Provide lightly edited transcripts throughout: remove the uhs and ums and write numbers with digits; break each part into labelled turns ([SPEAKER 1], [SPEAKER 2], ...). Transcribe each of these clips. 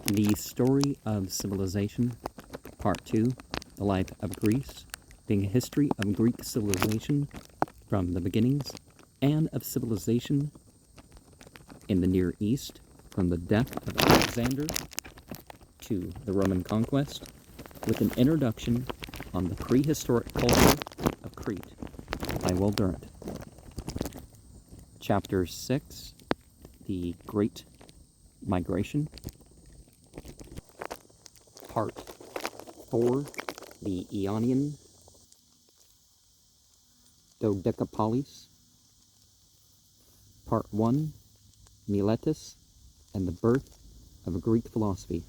[SPEAKER 1] The Story of Civilization, Part 2, The Life of Greece, being a history of Greek civilization from the beginnings, and of civilization in the Near East, from the death of Alexander to the Roman conquest, with an introduction on the prehistoric culture of Crete by Durant. Chapter 6, The Great Migration. Part 4, The Ionian Dodecapolis. Part 1, Miletus and the Birth of Greek Philosophy.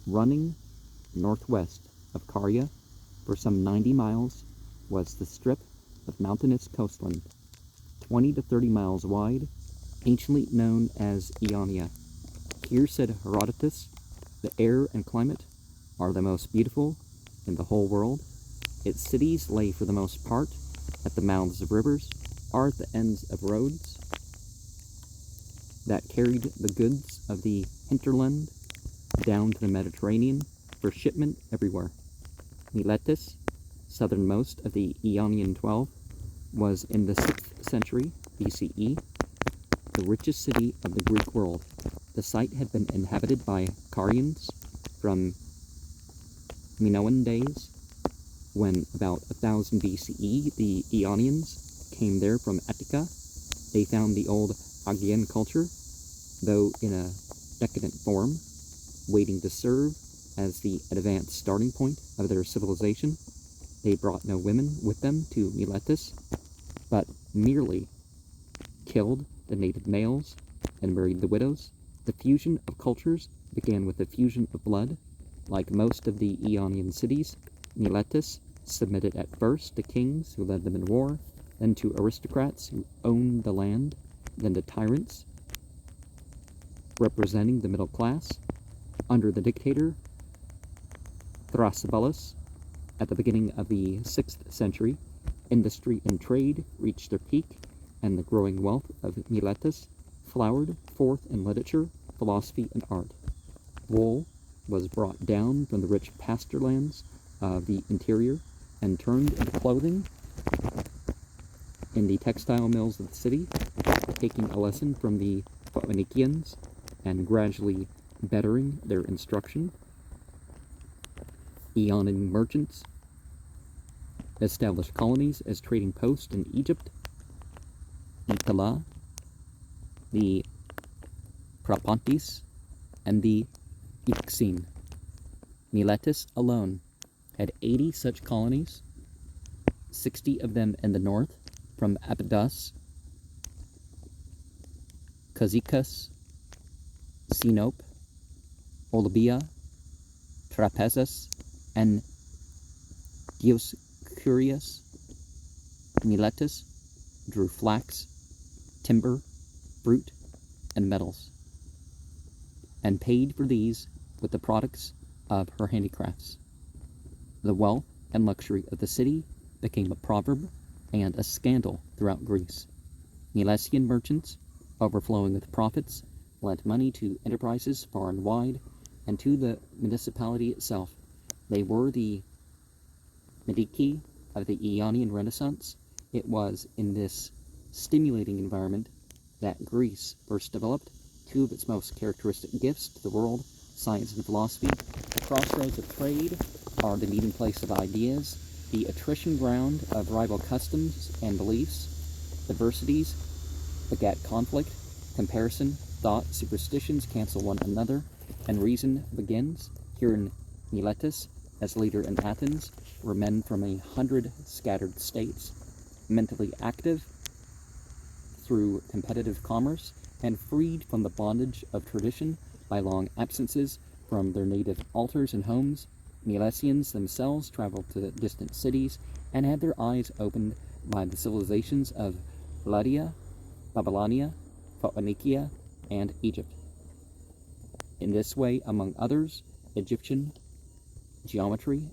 [SPEAKER 1] Running northwest of Caria for some 90 miles was the strip of mountainous coastland, 20 to 30 miles wide, anciently known as Ionia. Here, said Herodotus, the air and climate are the most beautiful in the whole world. Its cities lay for the most part at the mouths of rivers, or at the ends of roads that carried the goods of the hinterland down to the Mediterranean for shipment everywhere. Miletus, southernmost of the Ionian 12, was in the 6th century BCE the richest city of the Greek world. The site had been inhabited by Carians from Minoan days, when about 1000 BCE the Ionians came there from Attica. They found the old Aegean culture, though in a decadent form, waiting to serve as the advanced starting point of their civilization. They brought no women with them to Miletus, but merely killed the native males and married the widows. The fusion of cultures began with the fusion of blood. Like most of the Ionian cities, Miletus submitted at first to kings who led them in war, then to aristocrats who owned the land, then to tyrants representing the middle class. Under the dictator Thrasybulus, at the beginning of the 6th century, industry and trade reached their peak, and the growing wealth of Miletus flowered forth in literature, philosophy, and art. Wool was brought down from the rich pasture lands of the interior and turned into clothing in the textile mills of the city, taking a lesson from the Phoenicians and gradually bettering their instruction. Ionian merchants established colonies as trading posts in Egypt, Italy, the Propontis, and the Euxine. Miletus alone had 80 such colonies, 60 of them in the north, from Abydos, Cyzicus, Sinope, Olbia, Trapezus, and Dioscurius. Miletus drew flax, timber, fruit, and metals, and paid for these with the products of her handicrafts. The wealth and luxury of the city became a proverb and a scandal throughout Greece. Milesian merchants, overflowing with profits, lent money to enterprises far and wide, and to the municipality itself. They were the Medici of the Ionian Renaissance. It was in this stimulating environment that Greece first developed two of its most characteristic gifts to the world, science and philosophy. The crossroads of trade are the meeting place of ideas, the attrition ground of rival customs and beliefs. Diversities begat conflict, comparison, thought, superstitions cancel one another, and reason begins. Here in Miletus, as leader in Athens, were men from 100 scattered states, mentally active through competitive commerce, and freed from the bondage of tradition by long absences from their native altars and homes. Milesians themselves traveled to distant cities and had their eyes opened by the civilizations of Lydia, Babylonia, Phoenicia, and Egypt. In this way, among others, Egyptian geometry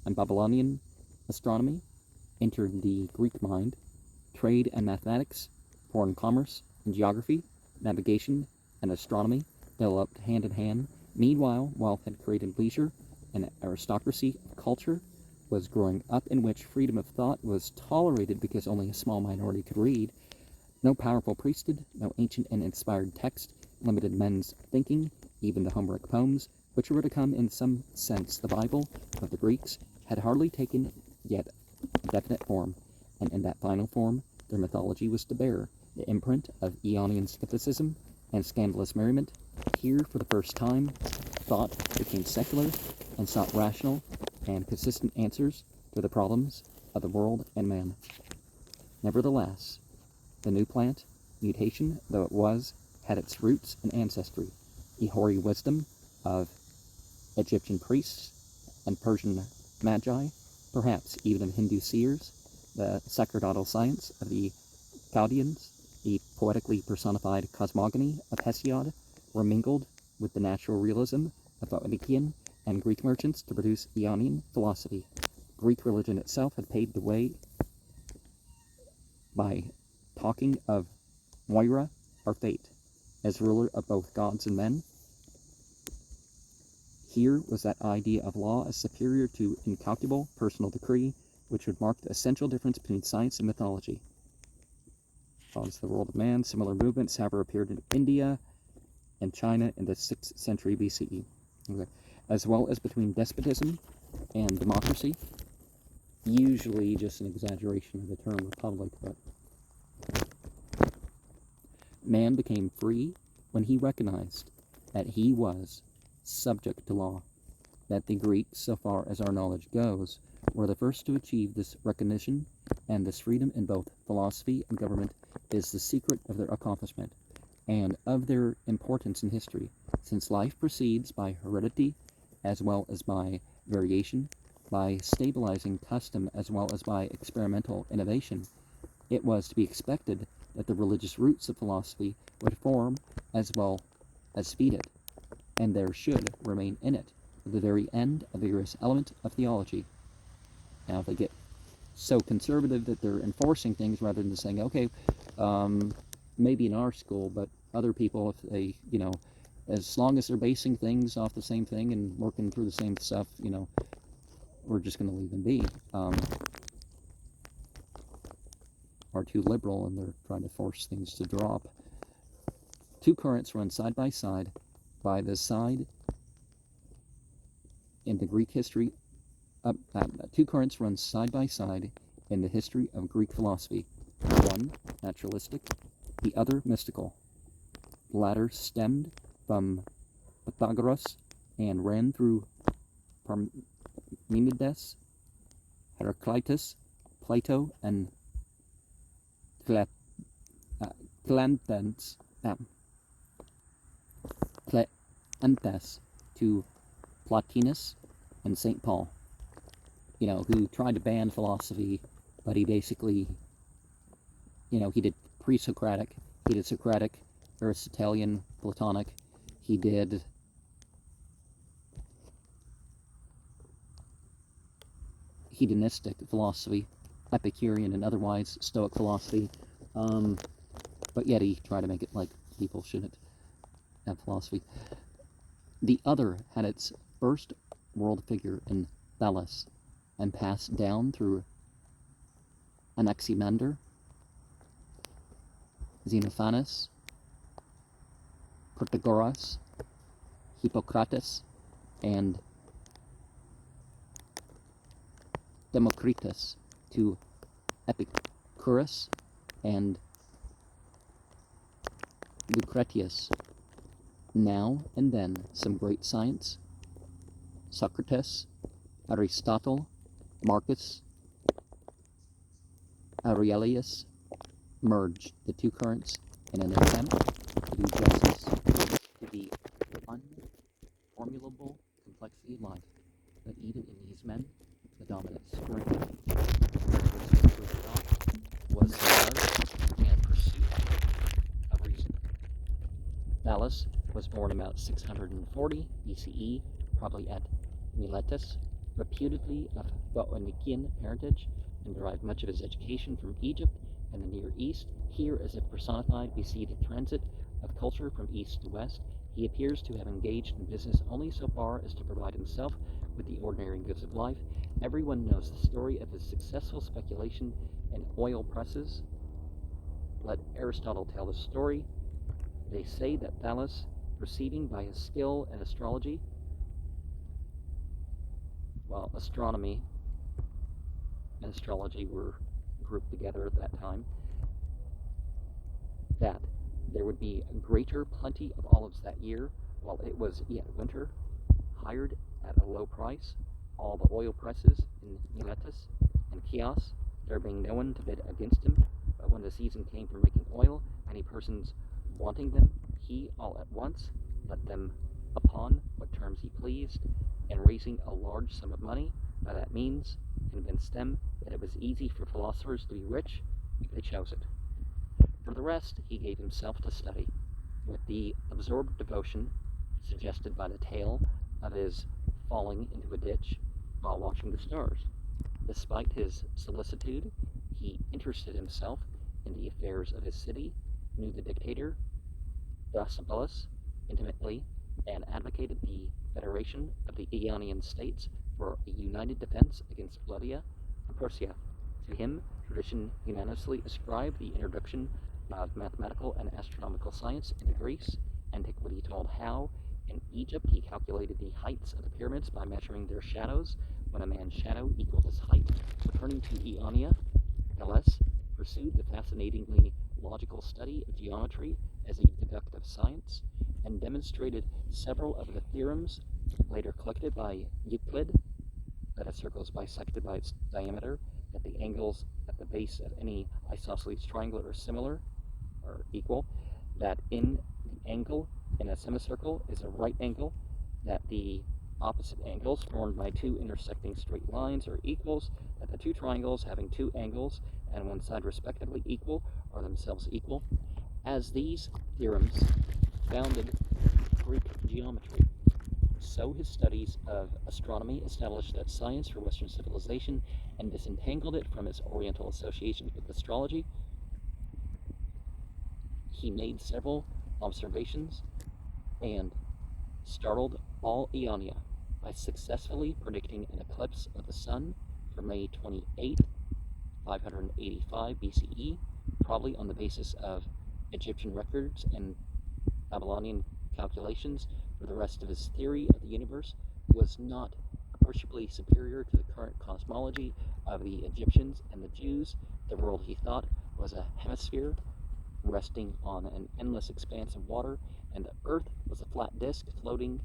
[SPEAKER 1] and Babylonian astronomy entered the Greek mind. Trade and mathematics, foreign commerce and geography, navigation and astronomy developed hand in hand. Meanwhile, wealth had created leisure, an aristocracy of culture was growing up in which freedom of thought was tolerated because only a small minority could read. No powerful priesthood, no ancient and inspired text limited men's thinking. Even the Homeric poems, which were to come in some sense the Bible of the Greeks, had hardly taken yet definite form, and in that final form their mythology was to bear the imprint of Ionian skepticism and scandalous merriment. Here, for the first time, thought became secular and sought rational and consistent answers to the problems of the world and man. Nevertheless, the new plant, mutation though it was, had its roots and ancestry. The hoary wisdom of Egyptian priests and Persian magi, perhaps even of Hindu seers, the sacerdotal science of the Chaldeans, the poetically personified cosmogony of Hesiod, were mingled with the natural realism of Phoenician and Greek merchants to produce Ionian philosophy. Greek religion itself had paved the way by talking of Moira, or fate, as ruler of both gods and men. Here was that idea of law as superior to incalculable personal decree, which would mark the essential difference between science and mythology. Follows the world of man. Similar movements, however, appeared in India and China in the 6th century BCE, as well as between despotism and democracy. Usually just an exaggeration of the term republic, but man became free when he recognized that he was subject to law, that the Greeks, so far as our knowledge goes, were the first to achieve this recognition, and this freedom in both philosophy and government is the secret of their accomplishment and of their importance in history, since life proceeds by heredity as well as by variation, by stabilizing custom as well as by experimental innovation. It was to be expected that the religious roots of philosophy would form as well as feed it, and there should remain in it to the very end a vigorous element of theology. Now, if they get so conservative that they're enforcing things rather than saying, okay, maybe in our school, but other people, if they, as long as they're basing things off the same thing and working through the same stuff, we're just going to leave them be. Are too liberal and they're trying to force things to drop. Two currents run side by side by the side in the Greek history. Two currents run side by side in the history of Greek philosophy. One naturalistic, the other mystical. The latter stemmed from Pythagoras and ran through Parmenides, Heraclitus, Plato, and Cleanthes to Plotinus and St. Paul, who tried to ban philosophy, but he basically, he did pre-Socratic, he did Socratic, Aristotelian, Platonic, he did hedonistic philosophy, Epicurean and otherwise, Stoic philosophy, but yet he tried to make it like people shouldn't have philosophy. The other had its first world figure in Thales and passed down through Anaximander, Xenophanes, Protagoras, Hippocrates, and Democritus to Epicurus and Lucretius. Now and then some great science, Socrates, Aristotle, Marcus Aurelius, merged the two currents in an attempt to do justice to the unformulable complexity of life. But even in these men, the dominant strength was the love and pursuit of reason. Thales was born about 640 BCE, probably at Miletus, reputedly of Phoenician parentage, and derived much of his education from Egypt and the Near East. Here, as if personified, we see the transit of culture from east to west He appears to have engaged in business only so far as to provide himself with the ordinary goods of life. Everyone knows the story of his successful speculation in oil presses. Let Aristotle tell the story. They say that Thales, perceiving by his skill in astrology, well, astronomy and astrology were grouped together at that time, that there would be a greater plenty of olives that year, while it was yet winter, hired at a low price all the oil presses in Miletus and Chios, there being no one to bid against him. But when the season came for making oil, any persons wanting them, he all at once let them upon what terms he pleased, and raising a large sum of money, by that means convinced them that it was easy for philosophers to be rich if they chose it. For the rest, he gave himself to study, with the absorbed devotion suggested by the tale of his falling into a ditch while watching the stars. Despite his solicitude, he interested himself in the affairs of his city, knew the dictator, Dodecapolis, intimately, and advocated the federation of the Ionian states for a united defense against Lydia and Persia. To him, tradition unanimously ascribed the introduction of mathematical and astronomical science into Greece. Antiquity told how, in Egypt, he calculated the heights of the pyramids by measuring their shadows. When a man's shadow equaled his height, returning to Ionia, Thales pursued the fascinatingly logical study of geometry as a deductive science, and demonstrated several of the theorems later collected by Euclid, that a circle is bisected by its diameter, that the angles at the base of any isosceles triangle are similar, or equal, that in the angle in a semicircle is a right angle, that the opposite angles formed by two intersecting straight lines are equals, that the two triangles having two angles and one side respectively equal are themselves equal. As these theorems founded Greek geometry, so his studies of astronomy established that science for Western civilization and disentangled it from its Oriental association with astrology. He made several observations and startled all Ionia by successfully predicting an eclipse of the sun for May 28, 585 BCE, probably on the basis of Egyptian records and Babylonian calculations. For the rest of his theory of the universe was not appreciably superior to the current cosmology of the Egyptians and the Jews. The world, he thought, was a hemisphere resting on an endless expanse of water, and the earth was a flat disk floating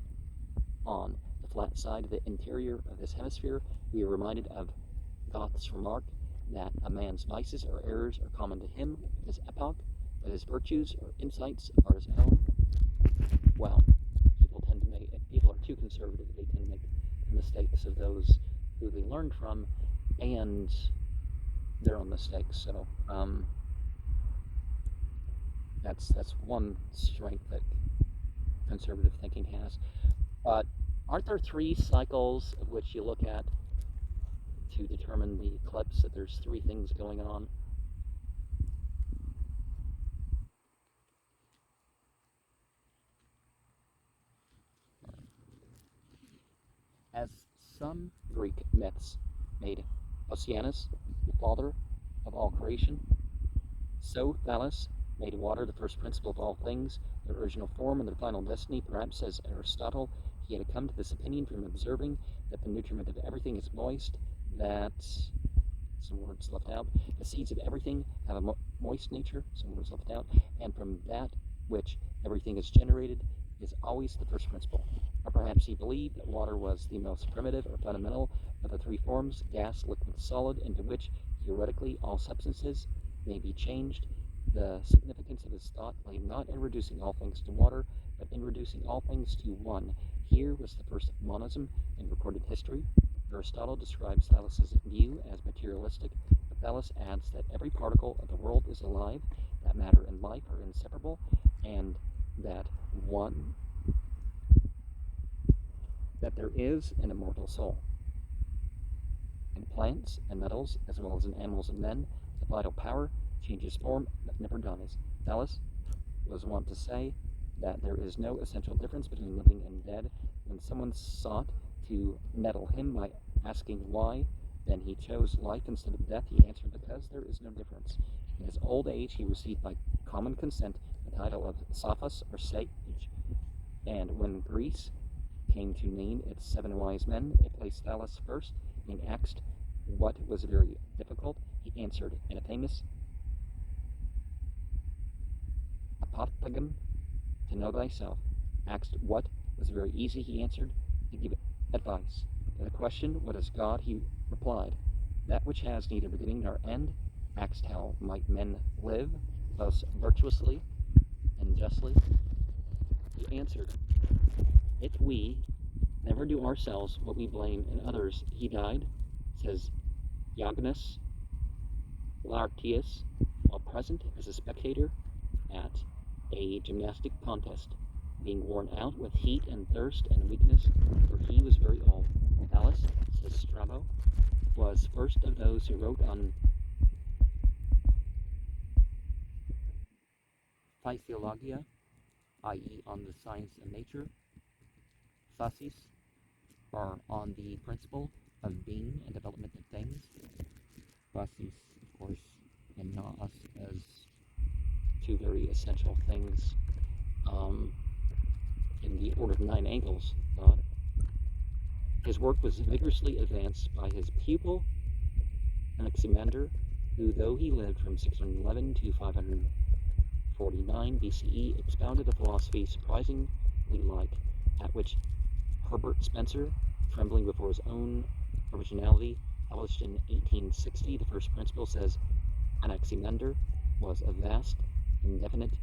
[SPEAKER 1] on the flat side of the interior of this hemisphere. We are reminded of Gothe's remark that a man's vices or errors are common to him, his epoch, but his virtues or insights are his own. Well, if people are too conservative, they tend to make the mistakes of those who they learned from and their own mistakes. So that's one strength that conservative thinking has. But aren't there 3 cycles of which you look at to determine the eclipse, that there's 3 things going on? As some Greek myths made Oceanus the father of all creation, so Thales made water the first principle of all things, their original form and their final destiny. Perhaps, says Aristotle, he had come to this opinion from observing that the nutriment of everything is moist, that, some words left out, the seeds of everything have a moist nature, some words left out, and from that which everything is generated is always the first principle. Or perhaps he believed that water was the most primitive or fundamental of the 3 forms, gas, liquid, solid, into which theoretically all substances may be changed. The significance of his thought lay not in reducing all things to water, but in reducing all things to one. Here was the first monism in recorded history. Aristotle describes Thales' view as materialistic, but Thales adds that every particle of the world is alive, that matter and life are inseparable, and that there is an immortal soul. In plants and metals, as well as in animals and men, the vital power changes form but never dies. Thales was wont to say that there is no essential difference between living and dead. When someone sought to nettle him by asking why, then he chose life instead of death, he answered, because there is no difference. In his old age, he received by common consent the title of Sophos, or sage, and when Greece came to name its 7 wise men, it placed Thales first. Being asked what was very difficult, he answered in a famous apophthegm, to know thyself. Asked what was very easy, he answered, to give advice. To the question, what is God, he replied, that which has neither beginning nor end. Asked how might men live thus virtuously and justly, he answered, if we never do ourselves what we blame in others, he died, says Diogenes Laertius, while present as a spectator at a gymnastic contest, being worn out with heat and thirst and weakness, for he was very old. Thales, says Strabo, was first of those who wrote on physiologia, i.e. on the science of nature, phasis, or on the principle of being and development of things. Phasis, of course, and not us as two very essential things in the order of 9 angles. His work was vigorously advanced by his pupil, Anaximander, who, though he lived from 611 to 549 BCE, expounded a philosophy surprisingly like that which Herbert Spencer, trembling before his own originality, published in 1860. The first principle says Anaximander was a vast, infinite,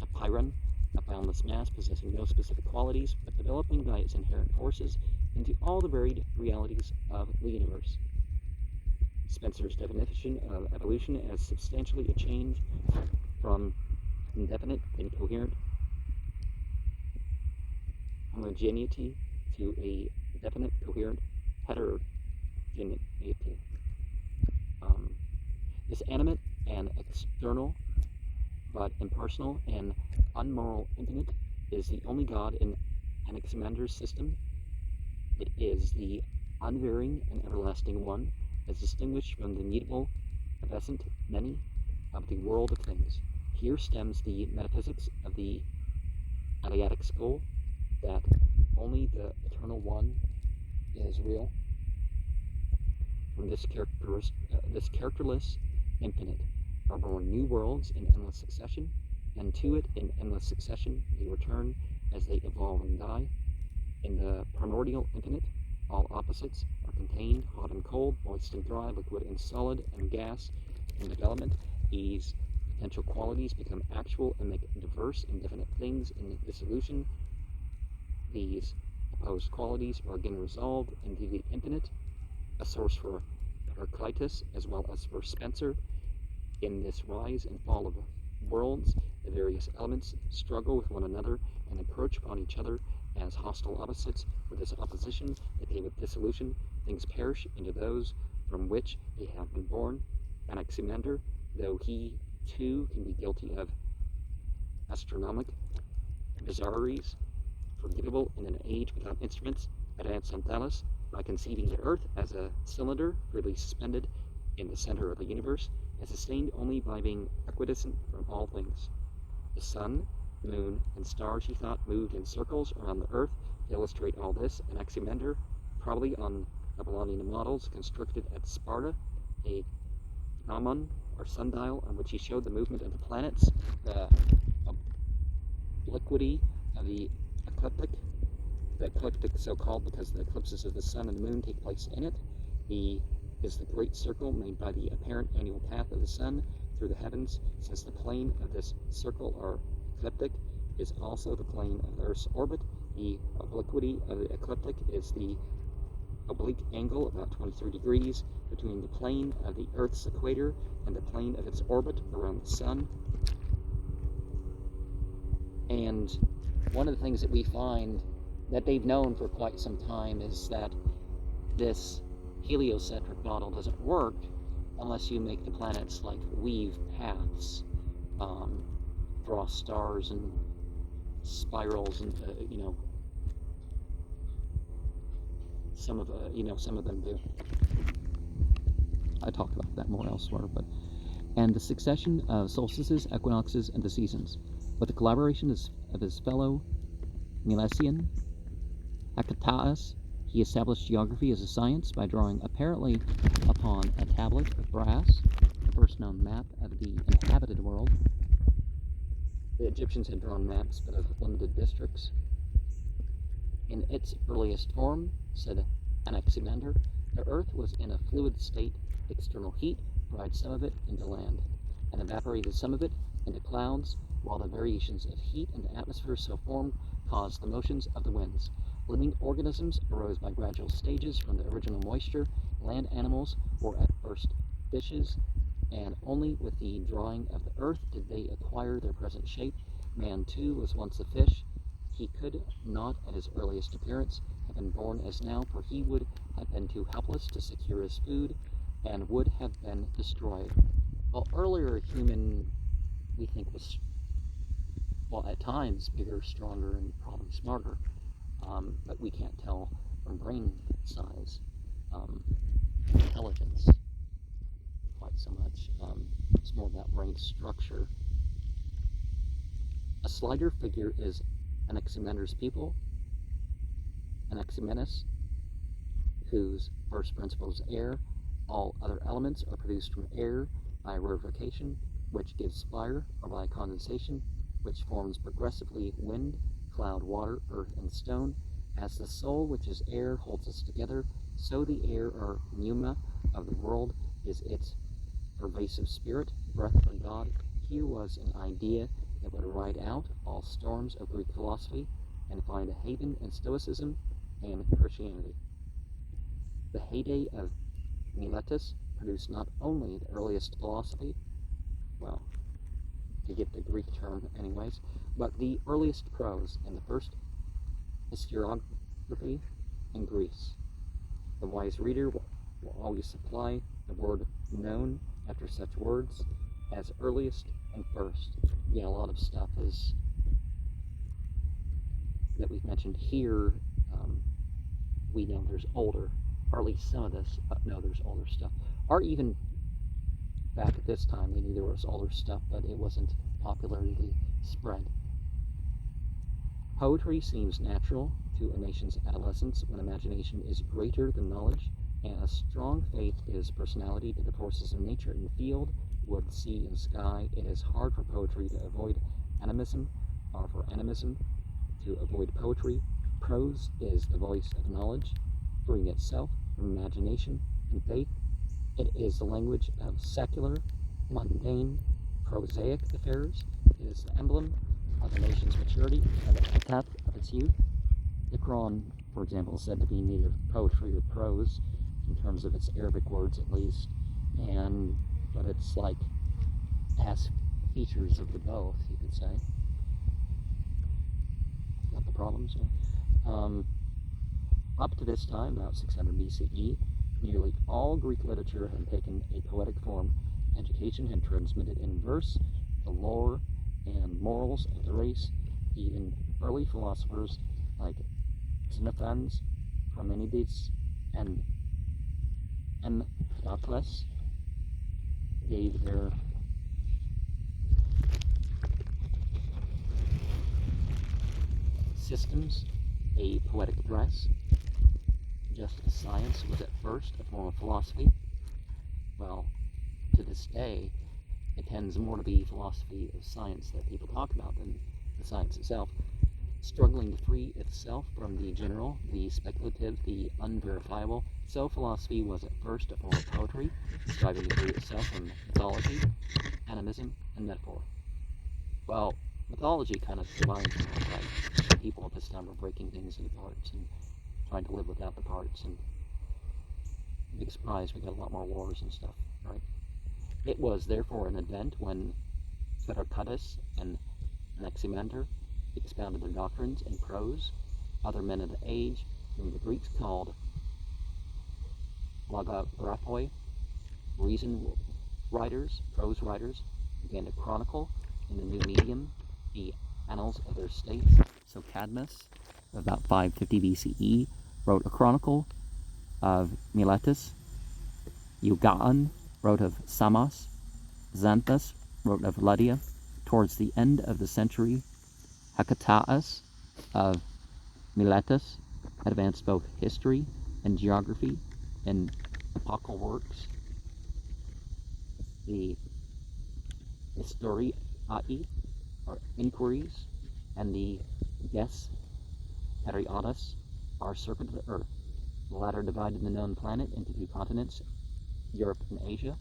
[SPEAKER 1] a pyrrhon, a boundless mass possessing no specific qualities, but developing by its inherent forces into all the varied realities of the universe. Spencer's definition of evolution as substantially a change from indefinite, incoherent homogeneity to a definite, coherent heterogeneity. This animate and external, but impersonal and unmoral infinite is the only God in Anaximander's system. It is the unvarying and everlasting one, as distinguished from the mutable, evanescent many of the world of things. Here stems the metaphysics of the Eleatic school, that only the eternal one is real. From this characterless infinite are born new worlds in endless succession, and to it in endless succession they return as they evolve and die. In the primordial infinite, all opposites are contained, hot and cold, moist and dry, liquid and solid, and gas. In development, these potential qualities become actual and make diverse and definite things. In dissolution, these opposed qualities are again resolved into the infinite, a source for Heraclitus as well as for Spencer. In this rise and fall of worlds, the various elements struggle with one another and encroach upon each other as hostile opposites. With this opposition, decay with dissolution, things perish into those from which they have been born. Anaximander, though he too can be guilty of astronomical bizarreries, forgivable in an age without instruments, advanced on Thales by conceiving the earth as a cylinder freely suspended in the center of the universe, and sustained only by being equidistant from all things. The sun, moon, and stars, he thought, moved in circles around the earth. To illustrate all this, Anaximander, probably on Babylonian models constructed at Sparta, a gnomon, or sundial, on which he showed the movement of the planets, the obliquity of the ecliptic so-called because the eclipses of the sun and the moon take place in it. Is the great circle made by the apparent annual path of the sun through the heavens, since the plane of this circle, or ecliptic, is also the plane of the Earth's orbit. The obliquity of the ecliptic is the oblique angle, about 23 degrees, between the plane of the Earth's equator and the plane of its orbit around the sun. And one of the things that we find that they've known for quite some time is that this heliocentric model doesn't work unless you make the planets like weave paths. draw stars and spirals, and some of them do. I talk about that more elsewhere, and the succession of solstices, equinoxes, and the seasons, with the collaboration of his fellow Milesian Hecataeus, he established geography as a science by drawing apparently upon a tablet of brass, the first known map of the inhabited world. The Egyptians had drawn maps, but of limited districts. In its earliest form, said Anaximander, the earth was in a fluid state. External heat dried some of it into land, and evaporated some of it into clouds, while the variations of heat and atmosphere so formed caused the motions of the winds. Living organisms arose by gradual stages from the original moisture. Land animals were at first fishes, and only with the drying of the earth did they acquire their present shape. Man, too, was once a fish. He could not, at his earliest appearance, have been born as now, for he would have been too helpless to secure his food, and would have been destroyed. While earlier human, we think, was, at times bigger, stronger, and probably smarter, but we can't tell from brain size, intelligence quite so much. It's more about brain structure. A slighter figure is Anaximander's pupil, Anaximenes, whose first principle is air. All other elements are produced from air by rarefaction, which gives fire, or by condensation, which forms progressively wind, cloud, water, earth, and stone. As the soul, which is air, holds us together, so the air, or pneuma, of the world is its pervasive spirit, breath from God. Here was an idea that would ride out all storms of Greek philosophy and find a haven in Stoicism and Christianity. The heyday of Miletus produced not only the earliest philosophy, to get the Greek term anyways, but the earliest prose and the first historiography in Greece. The wise reader will always supply the word known after such words as earliest and first. A lot of stuff is that we've mentioned here. We know there's older, or at least some of this. There's older stuff. Or even back at this time, we knew there was older stuff, but it wasn't popularly spread. Poetry seems natural to a nation's adolescence when imagination is greater than knowledge, and a strong faith is personality to the forces of nature in field, wood, sea, and sky. It is hard for poetry to avoid animism, or for animism to avoid poetry. Prose is the voice of knowledge, freeing itself from imagination and faith. It is the language of secular, mundane, prosaic affairs. It is the emblem of the nation's maturity and the epitaph of its youth. The Quran, for example, is said to be neither poetry or prose, in terms of its Arabic words at least, but it's like, it has features of the both, you could say. Got the problems, yeah. Up to this time, about 600 BCE, nearly all Greek literature had taken a poetic form. Education had transmitted in verse the lore and morals of the race. Even early philosophers like Xenophon, Parmenides, and Empedocles gave their systems a poetic dress. Just as science was at first a form of philosophy, to this day, it tends more to be philosophy of science that people talk about than the science itself. Struggling to free itself from the general, the speculative, the unverifiable, so philosophy was at first a form of poetry, striving to free itself from mythology, animism, and metaphor. Mythology kind of combines like people at this time were breaking things into parts and trying to live without the parts, and big surprise, we got a lot more wars and stuff, right? It was therefore an event when Pherodotus and Anaximander expounded their doctrines in prose. Other men of the age, whom the Greeks called logographoi, reason writers, prose writers, began to chronicle in the new medium, the annals of their states. So Cadmus, about 550 BCE, wrote a chronicle of Miletus. Eugaon wrote of Samos. Xanthus wrote of Lydia. Towards the end of the century, Hecataeus of Miletus advanced both history and geography in epochal works. The Historiae, or inquiries, and the Ges Periodos, are Serpent of the Earth. The latter divided the known planet into two continents, Europe and Asia,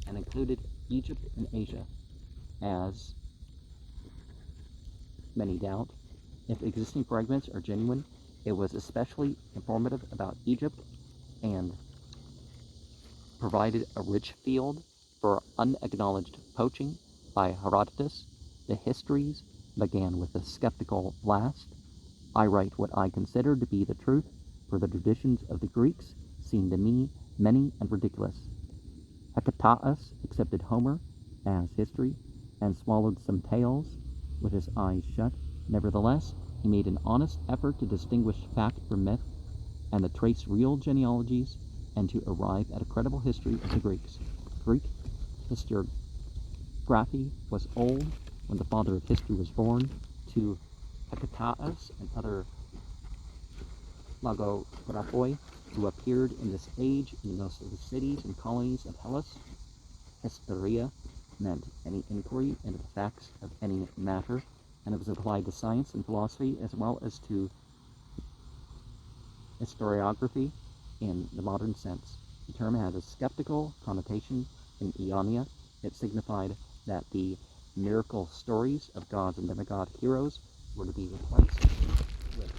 [SPEAKER 1] and included Egypt and Asia, as many doubt. If existing fragments are genuine, it was especially informative about Egypt and provided a rich field for unacknowledged poaching by Herodotus. The histories began with a skeptical blast. I write what I consider to be the truth, for the traditions of the Greeks seem to me many and ridiculous. Hecataeus accepted Homer as history and swallowed some tales with his eyes shut. Nevertheless, he made an honest effort to distinguish fact from myth and to trace real genealogies and to arrive at a credible history of the Greeks. Greek historiography was old when the father of history was born. To Hecataeus and other logographoi who appeared in this age in most of the cities and colonies of Hellas, Historia meant any inquiry into the facts of any matter, and it was applied to science and philosophy as well as to historiography in the modern sense. The term had a skeptical connotation in Ionia. It signified that the miracle stories of gods and demigod heroes were to be replaced with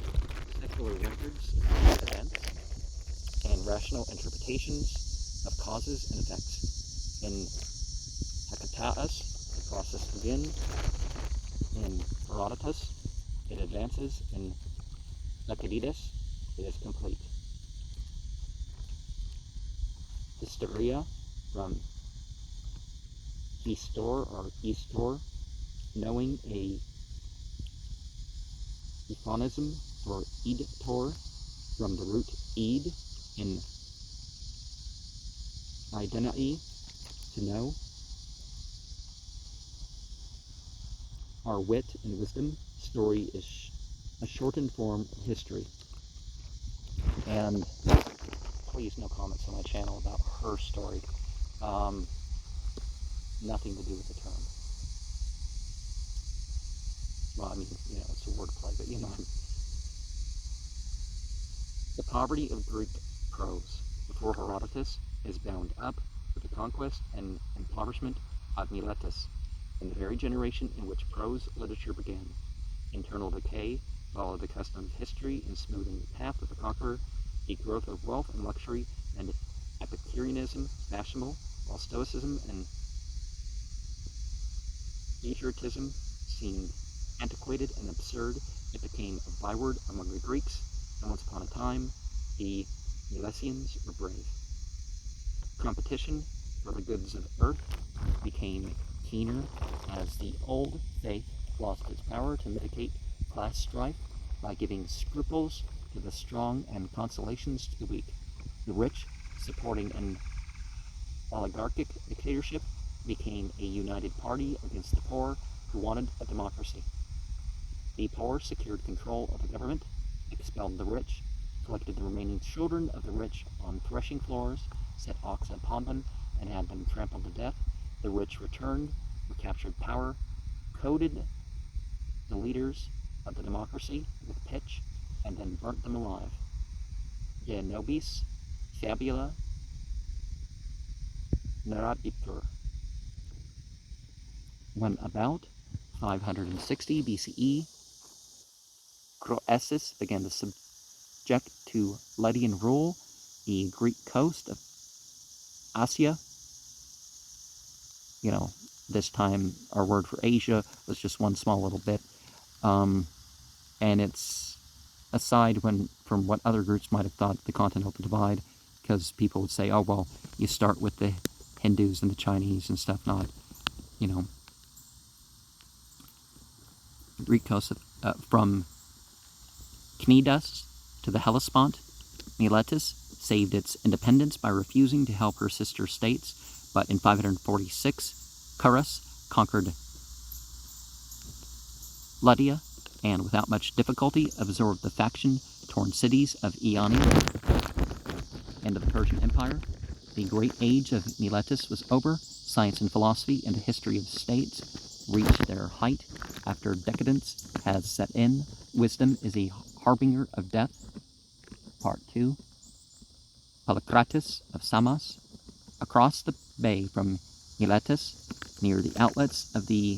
[SPEAKER 1] secular records of events and rational interpretations of causes and effects. In Hecataeus, the process began. In Herodotus, it advances. In Thucydides, it is complete. Hysteria, from Histor or Eastor, knowing a euphonism for Edtor, from the root ed in Idenai, to know. Our wit and wisdom. Story is a shortened form of history. And please, no comments on my channel about her story. Nothing to do with the term. Well, I mean, it's a wordplay, but The poverty of Greek prose before Herodotus is bound up with the conquest and impoverishment of Miletus in the very generation in which prose literature began. Internal decay followed the custom of history in smoothing the path of the conqueror, the growth of wealth and luxury, and Epicureanism fashionable, while Stoicism and Patriotism seemed antiquated and absurd. It became a byword among the Greeks, and once upon a time, the Milesians were brave. Competition for the goods of earth became keener as the old faith lost its power to mitigate class strife by giving scruples to the strong and consolations to the weak. The rich, supporting an oligarchic dictatorship, became a united party against the poor who wanted a democracy. The poor secured control of the government, expelled the rich, collected the remaining children of the rich on threshing floors, set oxen upon them, and had them trampled to death. The rich returned, recaptured power, coated the leaders of the democracy with pitch, and then burnt them alive. De nobis fabula narrabitur. When about 560 BCE, Croesus began to subject to Lydian rule the Greek coast of Asia. This time our word for Asia was just one small little bit. And it's aside from what other groups might have thought the continental divide, because people would say, oh, well, you start with the Hindus and the Chinese and stuff, not, Greek coast from Cnidus to the Hellespont. Miletus saved its independence by refusing to help her sister states, but in 546, Carus conquered Lydia, and without much difficulty absorbed the faction-torn cities of Ionia. End of the Persian Empire. The great age of Miletus was over. Science and philosophy and the history of states reached their height. After decadence has set in, wisdom is a harbinger of death. Part 2. Polycrates of Samos. Across the bay from Miletus, near the outlets of the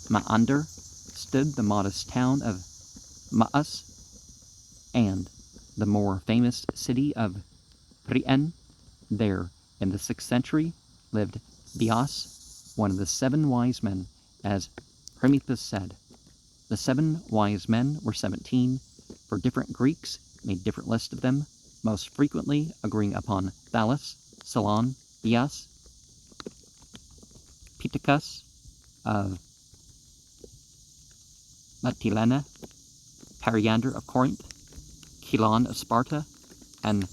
[SPEAKER 1] Maeander, stood the modest town of Maas and the more famous city of Priene. There, in the 6th century, lived Bias, one of the 7 wise men, as Hermippus said. The 7 wise men were 17, for different Greeks made different lists of them, most frequently agreeing upon Thales, Solon, Bias, Pittacus of Mytilene, Periander of Corinth, Chilon of Sparta, and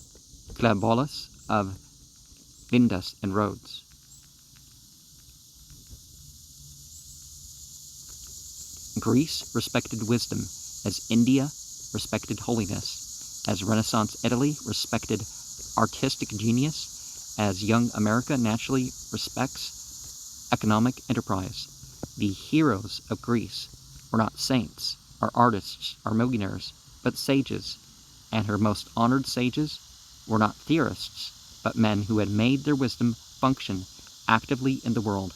[SPEAKER 1] Cleobulus of Lindus and Rhodes. Greece respected wisdom, as India respected holiness, as Renaissance Italy respected artistic genius, as young America naturally respects economic enterprise. The heroes of Greece were not saints, or artists, or millionaires, but sages, and her most honored sages were not theorists, but men who had made their wisdom function actively in the world.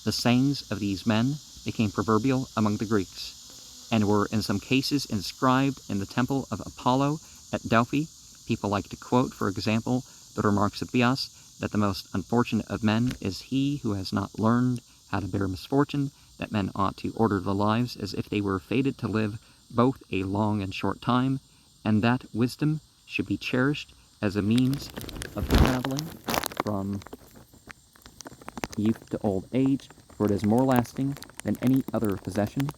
[SPEAKER 1] The sayings of these men became proverbial among the Greeks, and were in some cases inscribed in the temple of Apollo at Delphi. People like to quote, for example, the remarks of Bias, that the most unfortunate of men is he who has not learned how to bear misfortune, that men ought to order their lives as if they were fated to live both a long and short time, and that wisdom should be cherished as a means of traveling from youth to old age, for it is more lasting than any other possession.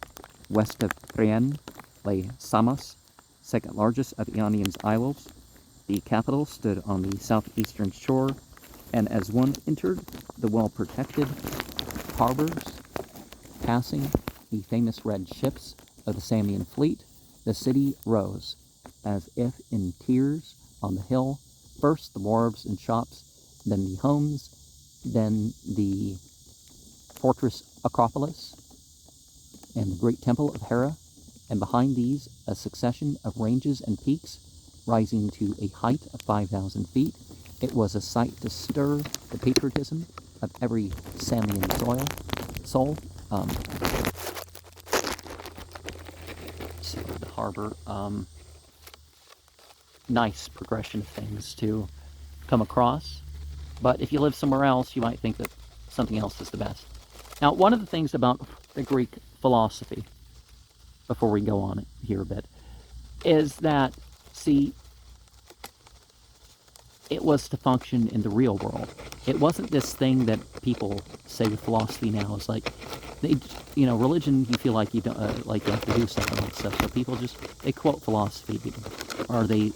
[SPEAKER 1] West of Priene lay Samos, second largest of Ionian's isles. The capital stood on the southeastern shore, and as one entered the well-protected harbors, passing the famous red ships of the Samian fleet, the city rose, as if in tears on the hill. First the wharves and shops, then the homes, then the fortress Acropolis, and the great temple of Hera, and behind these a succession of ranges and peaks, rising to a height of 5,000 feet. It was a sight to stir the patriotism of every Samian soul. So the harbor, nice progression of things to come across. But if you live somewhere else, you might think that something else is the best. Now, one of the things about the Greek philosophy, before we go on here a bit, is that, see, it was to function in the real world. It wasn't this thing that people say with philosophy now. It's like, religion, you feel like you don't, like you have to do something like stuff. So people they quote philosophy, or they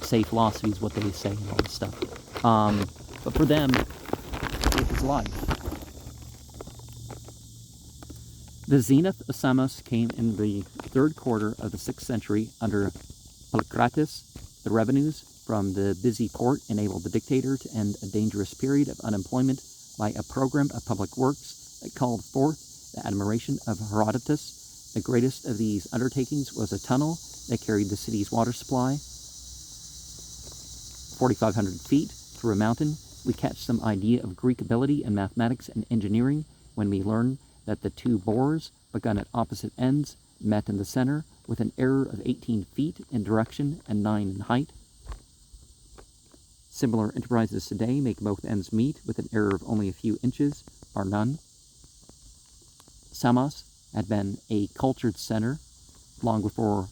[SPEAKER 1] say philosophy is what they say and all this stuff. But for them, it was life. The zenith of Samos came in the 3rd quarter of the 6th century under Polycrates. The revenues from the busy port enabled the dictator to end a dangerous period of unemployment by a program of public works that called forth the admiration of Herodotus. The greatest of these undertakings was a tunnel that carried the city's water supply 4,500 feet through a mountain. We catch some idea of Greek ability in mathematics and engineering when we learn that the 2 bores, begun at opposite ends, met in the center with an error of 18 feet in direction and 9 in height. Similar enterprises today make both ends meet with an error of only a few inches or none. Samos had been a cultured center long before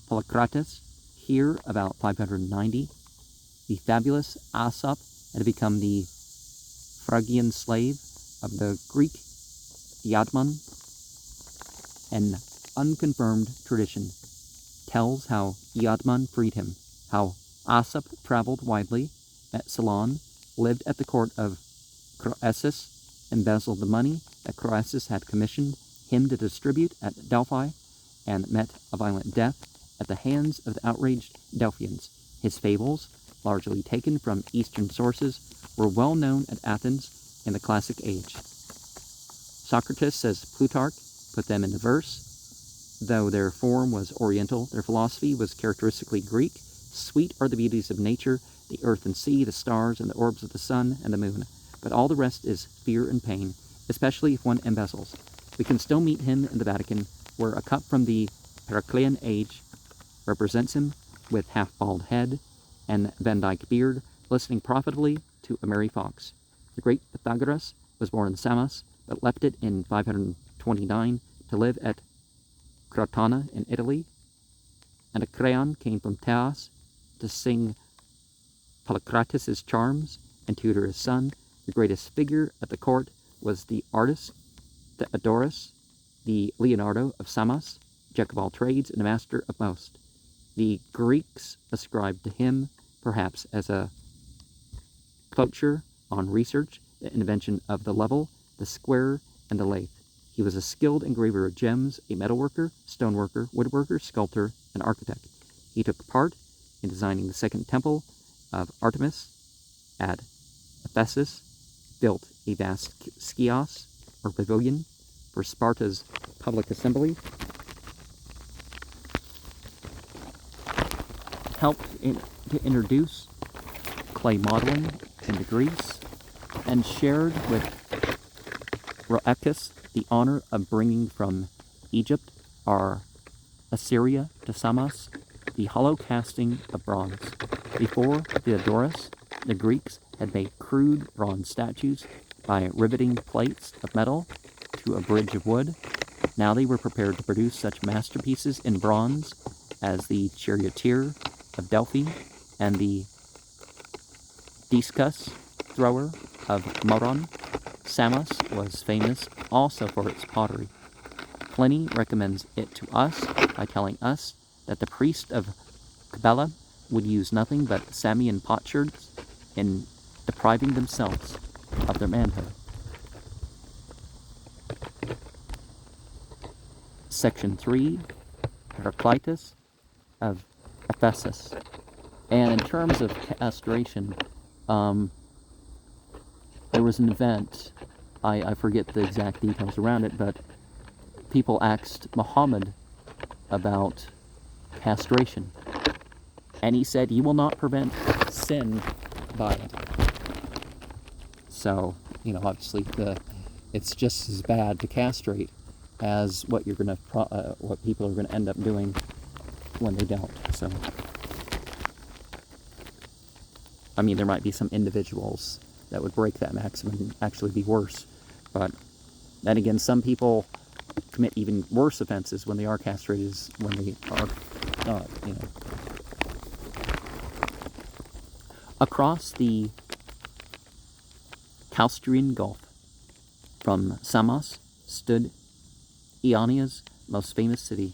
[SPEAKER 1] Polycrates. Here, about 590, the fabulous Aesop had become the Phrygian slave of the Greek Iadmon. An unconfirmed tradition tells how Iadman freed him, how Asap traveled widely, met Solon, lived at the court of Croesus, embezzled the money that Croesus had commissioned him to distribute at Delphi, and met a violent death at the hands of the outraged Delphians. His fables, largely taken from Eastern sources, were well known at Athens in the classic age. Socrates, says Plutarch, put them into verse. Though their form was Oriental, their philosophy was characteristically Greek. Sweet are the beauties of nature, the earth and sea, the stars and the orbs of the sun and the moon. But all the rest is fear and pain, especially if one embezzles. We can still meet him in the Vatican, where a cup from the Periclean age represents him with half-bald head and Van Dyke beard, listening profitably to a merry fox. The great Pythagoras was born in Samos, but left it in 529 to live at Crotona in Italy, and a Creon came from Taos to sing Polycrates' charms and tutor his son. The greatest figure at the court was the artist Theodorus, the Leonardo of Samos, jack of all trades and a master of most. The Greeks ascribed to him, perhaps as a culture on research, the invention of the level, the square, and the lathe. He was a skilled engraver of gems, a metalworker, stoneworker, woodworker, sculptor, and architect. He took part in designing the second temple of Artemis at Ephesus, built a vast skios, or pavilion, for Sparta's public assembly, helped to introduce clay modeling into Greece, and shared with Rhoecus the honor of bringing from Egypt or Assyria to Samos the hollow casting of bronze. Before Theodorus, the Greeks had made crude bronze statues by riveting plates of metal to a bridge of wood. Now they were prepared to produce such masterpieces in bronze as the charioteer of Delphi and the discus thrower of Moron. Samos was famous also for its pottery. Pliny recommends it to us by telling us that the priest of Cabala would use nothing but Samian potsherds in depriving themselves of their manhood. Section 3, Heraclitus of Ephesus. And in terms of castration, there was an event, I forget the exact details around it, but people asked Muhammad about castration. And he said, "You will not prevent sin by it." So, obviously it's just as bad to castrate as what what people are gonna end up doing when they don't. So, there might be some individuals that would break that maximum and actually be worse. But then again, some people commit even worse offenses when they are castrated when they are not, Across the Caustrian Gulf from Samos stood Ionia's most famous city,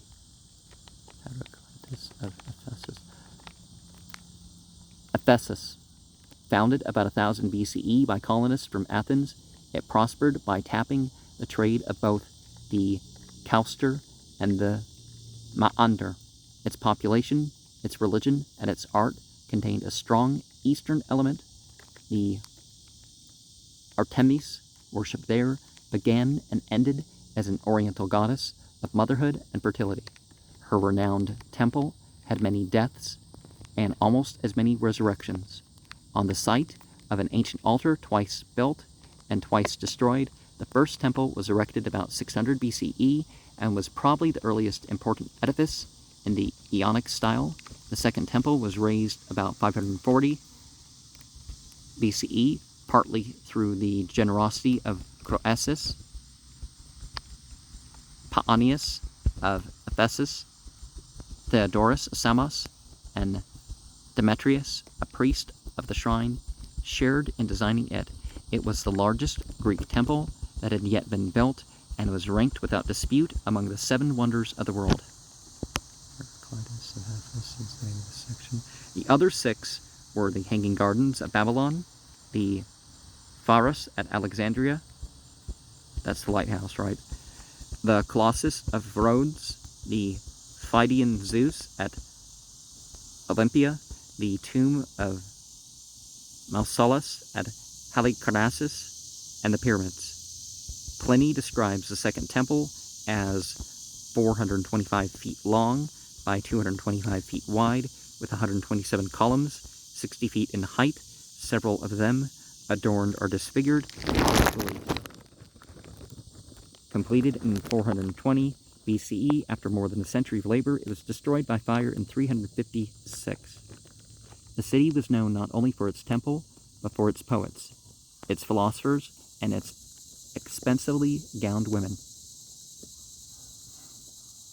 [SPEAKER 1] Ephesus. Founded about 1000 BCE by colonists from Athens, it prospered by tapping the trade of both the Causter and the Ma'ander. Its population, its religion, and its art contained a strong Eastern element. The Artemis, worshipped there, began and ended as an Oriental goddess of motherhood and fertility. Her renowned temple had many deaths and almost as many resurrections. On the site of an ancient altar twice built and twice destroyed, the first temple was erected about 600 BCE and was probably the earliest important edifice in the Ionic style. The second temple was raised about 540 BCE, partly through the generosity of Croesus, Paanius of Ephesus, Theodorus of Samos, and Demetrius, a priest of the shrine, shared in designing it. It was the largest Greek temple that had yet been built and was ranked without dispute among the 7 wonders of the world. The other 6 were the Hanging Gardens at Babylon, the Pharos at Alexandria, that's the lighthouse, right? The Colossus of Rhodes, the Phidian Zeus at Olympia, the tomb of Mausolus at Halicarnassus, and the pyramids. Pliny describes the Second Temple as 425 feet long by 225 feet wide, with 127 columns, 60 feet in height, several of them adorned or disfigured. Completed in 420 BCE, after more than a century of labor, it was destroyed by fire in 356. The city was known not only for its temple, but for its poets, its philosophers, and its expensively gowned women.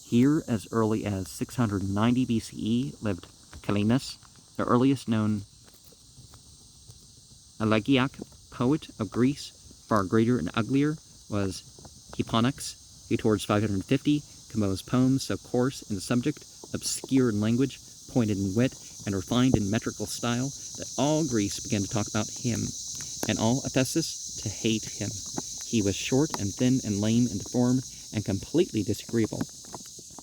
[SPEAKER 1] Here, as early as 690 BCE, lived Calenus, the earliest known elegiac poet of Greece. Far greater and uglier was Hipponax, who towards 550 composed poems so coarse in subject, obscure in language, pointed in wit, and refined in metrical style that all Greece began to talk about him, and all Ephesus to hate him. He was short and thin and lame and deformed and completely disagreeable.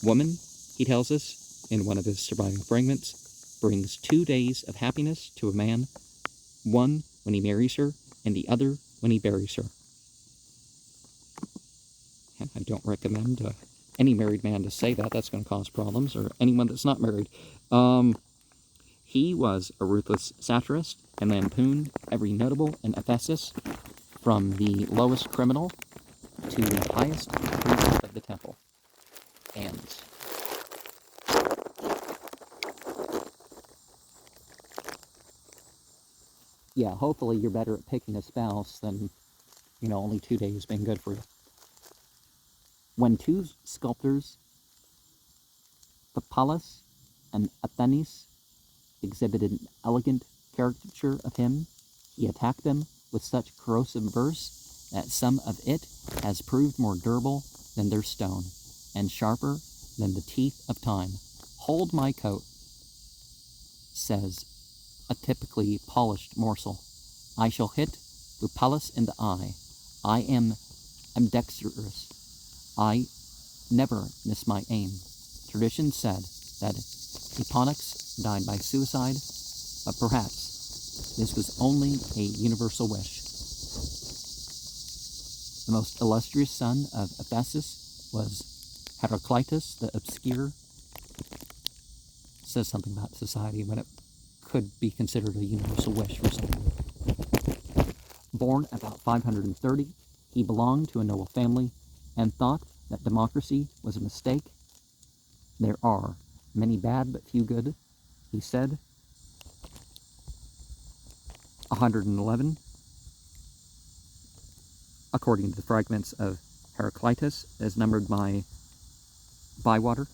[SPEAKER 1] Woman, he tells us in one of his surviving fragments, brings 2 days of happiness to a man, one when he marries her, and the other when he buries her. And I don't recommend any married man to say that. That's going to cause problems, or anyone that's not married. He was a ruthless satirist and lampooned every notable in Ephesus, from the lowest criminal to the highest priest of the temple. And yeah, hopefully you're better at picking a spouse than, only 2 days being good for you. When 2 sculptors, Papalas and Athenes, exhibited an elegant caricature of him, he attacked them with such corrosive verse that some of it has proved more durable than their stone, and sharper than the teeth of time. Hold my coat, says a typically polished morsel. I shall hit Lupalis in the eye. I am ambidextrous. I never miss my aim. Tradition said that Hipponax died by suicide, but perhaps this was only a universal wish. The most illustrious son of Ephesus was Heraclitus the Obscure. Says something about society when it could be considered a universal wish for someone. Born about 530, he belonged to a noble family and thought that democracy was a mistake. There are many bad but few good, he said. 111, according to the fragments of Heraclitus, is numbered by Bywater.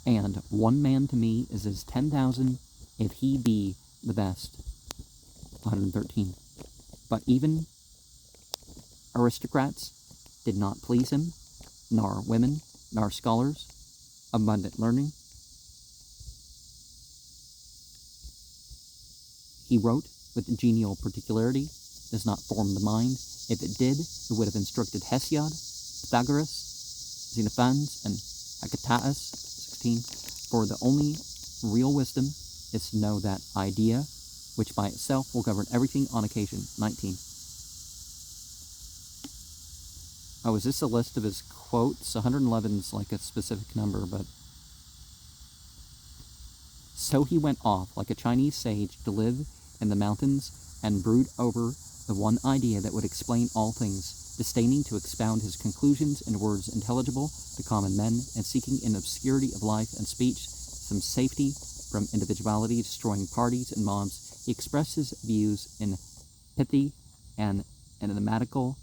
[SPEAKER 1] And 1 man to me is as 10,000 if he be the best. 113. But even aristocrats did not please him, nor women, nor scholars, abundant learning. He wrote with genial particularity, does not form the mind. If it did, it would have instructed Hesiod, Pythagoras, Xenophon, and Hecataeus. 16. For the only real wisdom is to know that idea, which by itself will govern everything on occasion. 19. Oh, is this a list of his quotes? 111 is like a specific number, but... So he went off like a Chinese sage to live in the mountains and brood over the one idea that would explain all things, disdaining to expound his conclusions in words intelligible to common men, and seeking in obscurity of life and speech some safety from individuality, destroying parties and mobs. He expressed his views in pithy and enigmatical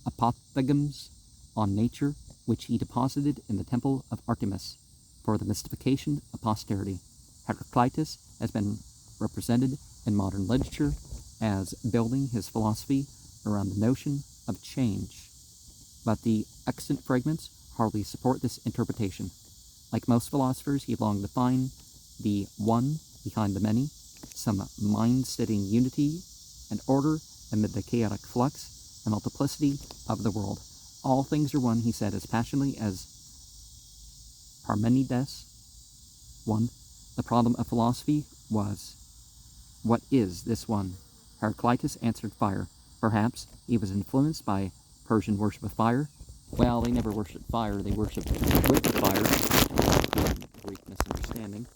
[SPEAKER 1] apophthegms on nature, which he deposited in the temple of Artemis for the mystification of posterity. Heraclitus has been represented in modern literature as building his philosophy around the notion of change, but the extant fragments hardly support this interpretation. Like most philosophers, he longed to find the one behind the many, some mind-steadying unity and order amid the chaotic flux and multiplicity of the world. All things are one, he said as passionately as Parmenides. 1. The problem of philosophy was, what is this one? Heraclitus answered, fire. Perhaps he was influenced by Persian worship of fire. Well, they never worshipped fire, they worshipped with the fire. Greek misunderstanding.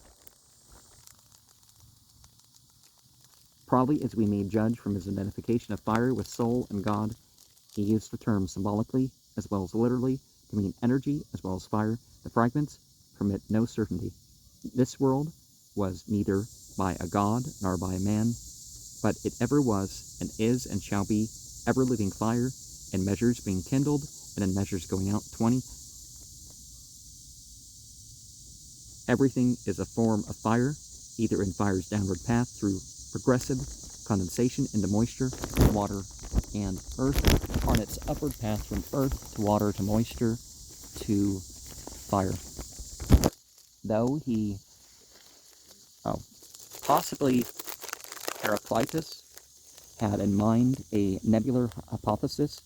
[SPEAKER 1] Probably, as we may judge from his identification of fire with soul and God, he used the term symbolically as well as literally to mean energy as well as fire. The fragments permit no certainty. This world was neither by a god nor by a man, but it ever was and is and shall be ever-living fire, in measures being kindled and in measures going out. 20. Everything is a form of fire, either in fire's downward path through progressive condensation into moisture, water, and earth, or on its upward path from earth to water to moisture to fire. Though he, possibly Heraclitus had in mind a nebular hypothesis.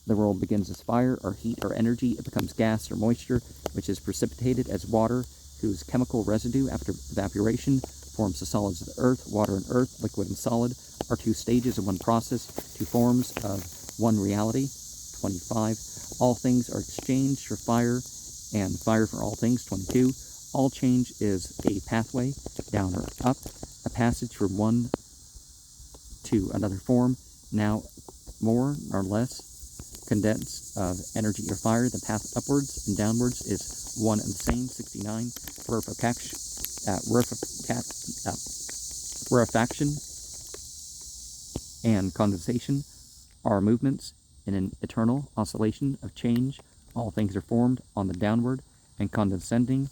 [SPEAKER 1] The world begins as fire or heat or energy. It becomes gas or moisture, which is precipitated as water, whose chemical residue after evaporation forms the solids of the earth. Water and earth, liquid and solid, are two stages of one process, two forms of one reality. 25. All things are exchanged for fire, and fire for all things. 22. All change is a pathway, down or up, a passage from one to another form, now more or less condensed of energy or fire. The path upwards and downwards is one and the same. 69. Rarefaction and condensation are movements in an eternal oscillation of change. All things are formed on the downward and condescending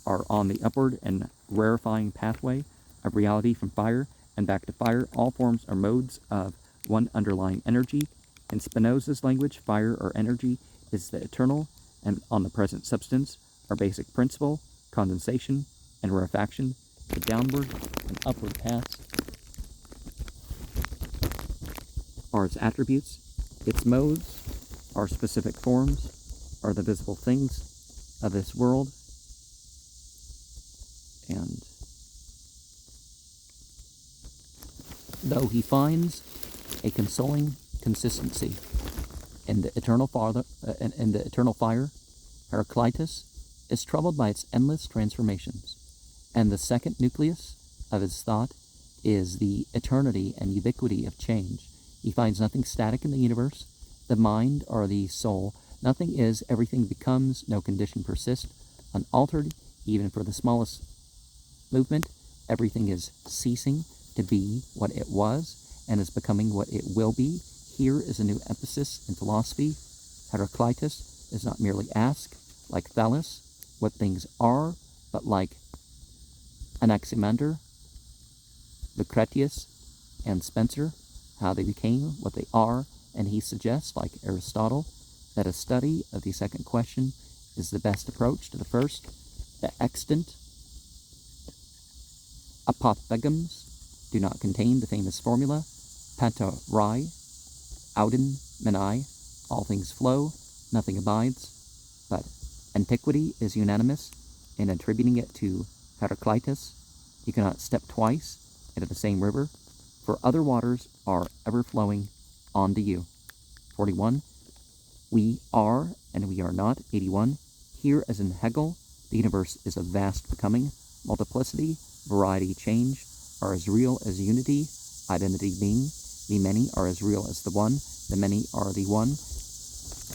[SPEAKER 1] are on the upward and rarefying pathway of reality from fire and back to fire. All forms are modes of one underlying energy. In Spinoza's language, fire or energy is the eternal and on the present substance, our basic principle, condensation and rarefaction. The downward and upward paths are its attributes. Its modes are specific forms, are the visible things of this world. And though he finds a consoling consistency in the eternal fire, Heraclitus is troubled by its endless transformations, and the second nucleus of his thought is the eternity and ubiquity of change. He finds nothing static in the universe, the mind or the soul. Nothing is, everything becomes, no condition persists, unaltered, even for the smallest movement. Everything is ceasing to be what it was and is becoming what it will be. Here is a new emphasis in philosophy. Heraclitus does not merely ask, like Thales, what things are, but like Anaximander, Lucretius, and Spencer, how they became what they are, and he suggests, like Aristotle, that a study of the second question is the best approach to the first. The extant apophthegms do not contain the famous formula, pantarai, auden, menai, all things flow, nothing abides, but antiquity is unanimous in attributing it to Heraclitus. You cannot step twice into the same river, for other waters are ever flowing onto you. 41. We are and we are not. 81. Here, as in Hegel, the universe is a vast becoming. Multiplicity, variety, change are as real as unity, identity being. The many are as real as the one. The many are the one.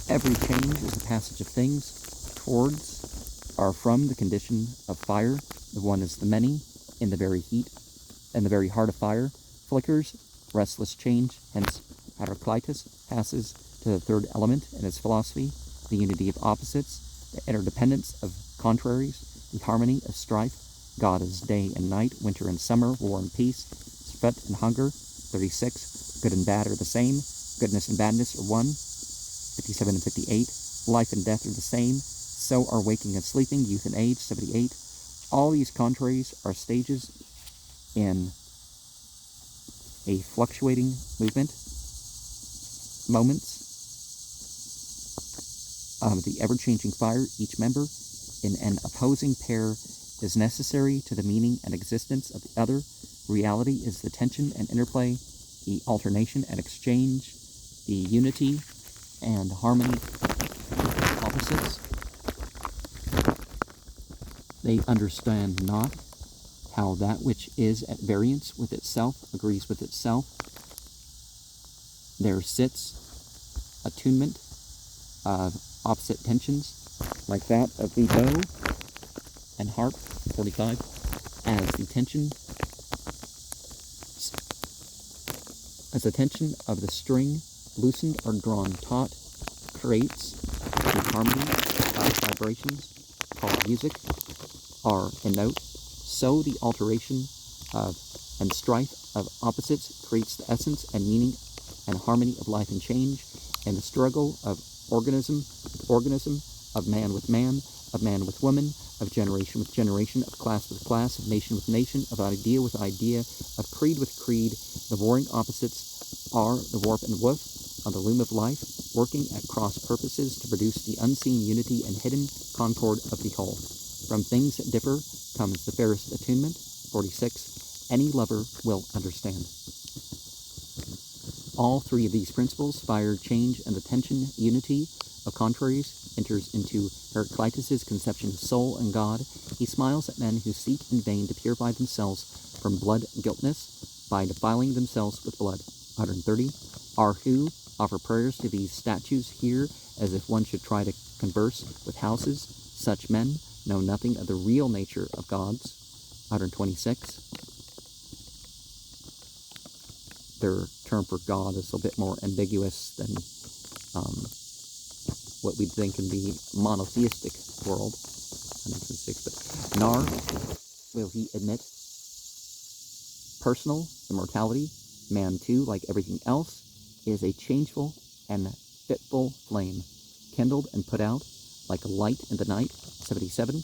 [SPEAKER 1] Every change is a passage of things towards or from the condition of fire. The one is the many in the very heat and the very heart of fire. Flickers, restless change. Hence, Heraclitus passes to the third element in his philosophy, the unity of opposites, the interdependence of contraries, the harmony of strife. God is day and night, winter and summer, war and peace, sweat and hunger. 36. Good and bad are the same. Goodness and badness are one. 57 and 58. Life and death are the same. So are waking and sleeping, youth and age. 78. All these contraries are stages in a fluctuating movement, moments of the ever-changing fire. Each member in an opposing pair is necessary to the meaning and existence of the other. Reality is the tension and interplay, the alternation and exchange, the unity and harmony of opposites. They understand not how that which is at variance with itself agrees with itself. There sits attunement of opposite tensions, like that of the bow and harp, 45, as the tension of the string, loosened or drawn taut, creates the harmony of vibrations called music, are a note. So the alteration of and strife of opposites creates the essence and meaning and harmony of life and change, and the struggle of organism with organism, of man with man, of man with woman, of generation with generation, of class with class, of nation with nation, of idea with idea, of creed with creed. The warring opposites are the warp and woof on the loom of life, working at cross purposes to produce the unseen unity and hidden concord of the whole. From things that differ comes the fairest attunement, 46. Any lover will understand. All three of these principles, fire, change, and the tension, unity of contraries, enters into Heraclitus's conception of soul and God. He smiles at men who seek in vain to purify themselves from blood guiltness by defiling themselves with blood. 130. Are who offer prayers to these statues here as if one should try to converse with houses. Such men know nothing of the real nature of gods. 126. Their term for God is a bit more ambiguous than what we'd think in the monotheistic world. 126. But Nar, will he admit personal immortality? Man, too, like everything else, is a changeful and fitful flame, kindled and put out like a light in the night. 77.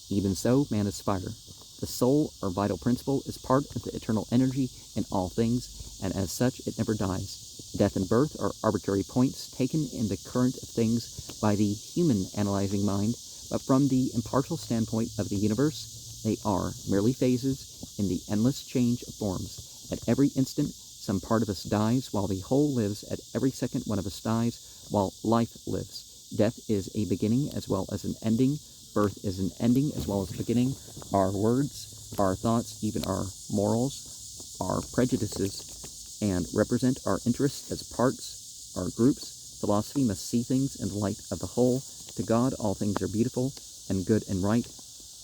[SPEAKER 1] Even so, man is fire. The soul, or vital principle, is part of the eternal energy in all things, and as such it never dies. Death and birth are arbitrary points taken in the current of things by the human analyzing mind, but from the impartial standpoint of the universe, they are merely phases in the endless change of forms. At every instant, some part of us dies, while the whole lives. At every second, one of us dies, while life lives. Death is a beginning as well as an ending. Birth is an ending as well as a beginning. Our words, our thoughts, even our morals, our prejudices, and represent our interests as parts, our groups. Philosophy must see things in the light of the whole. To God, all things are beautiful and good and right.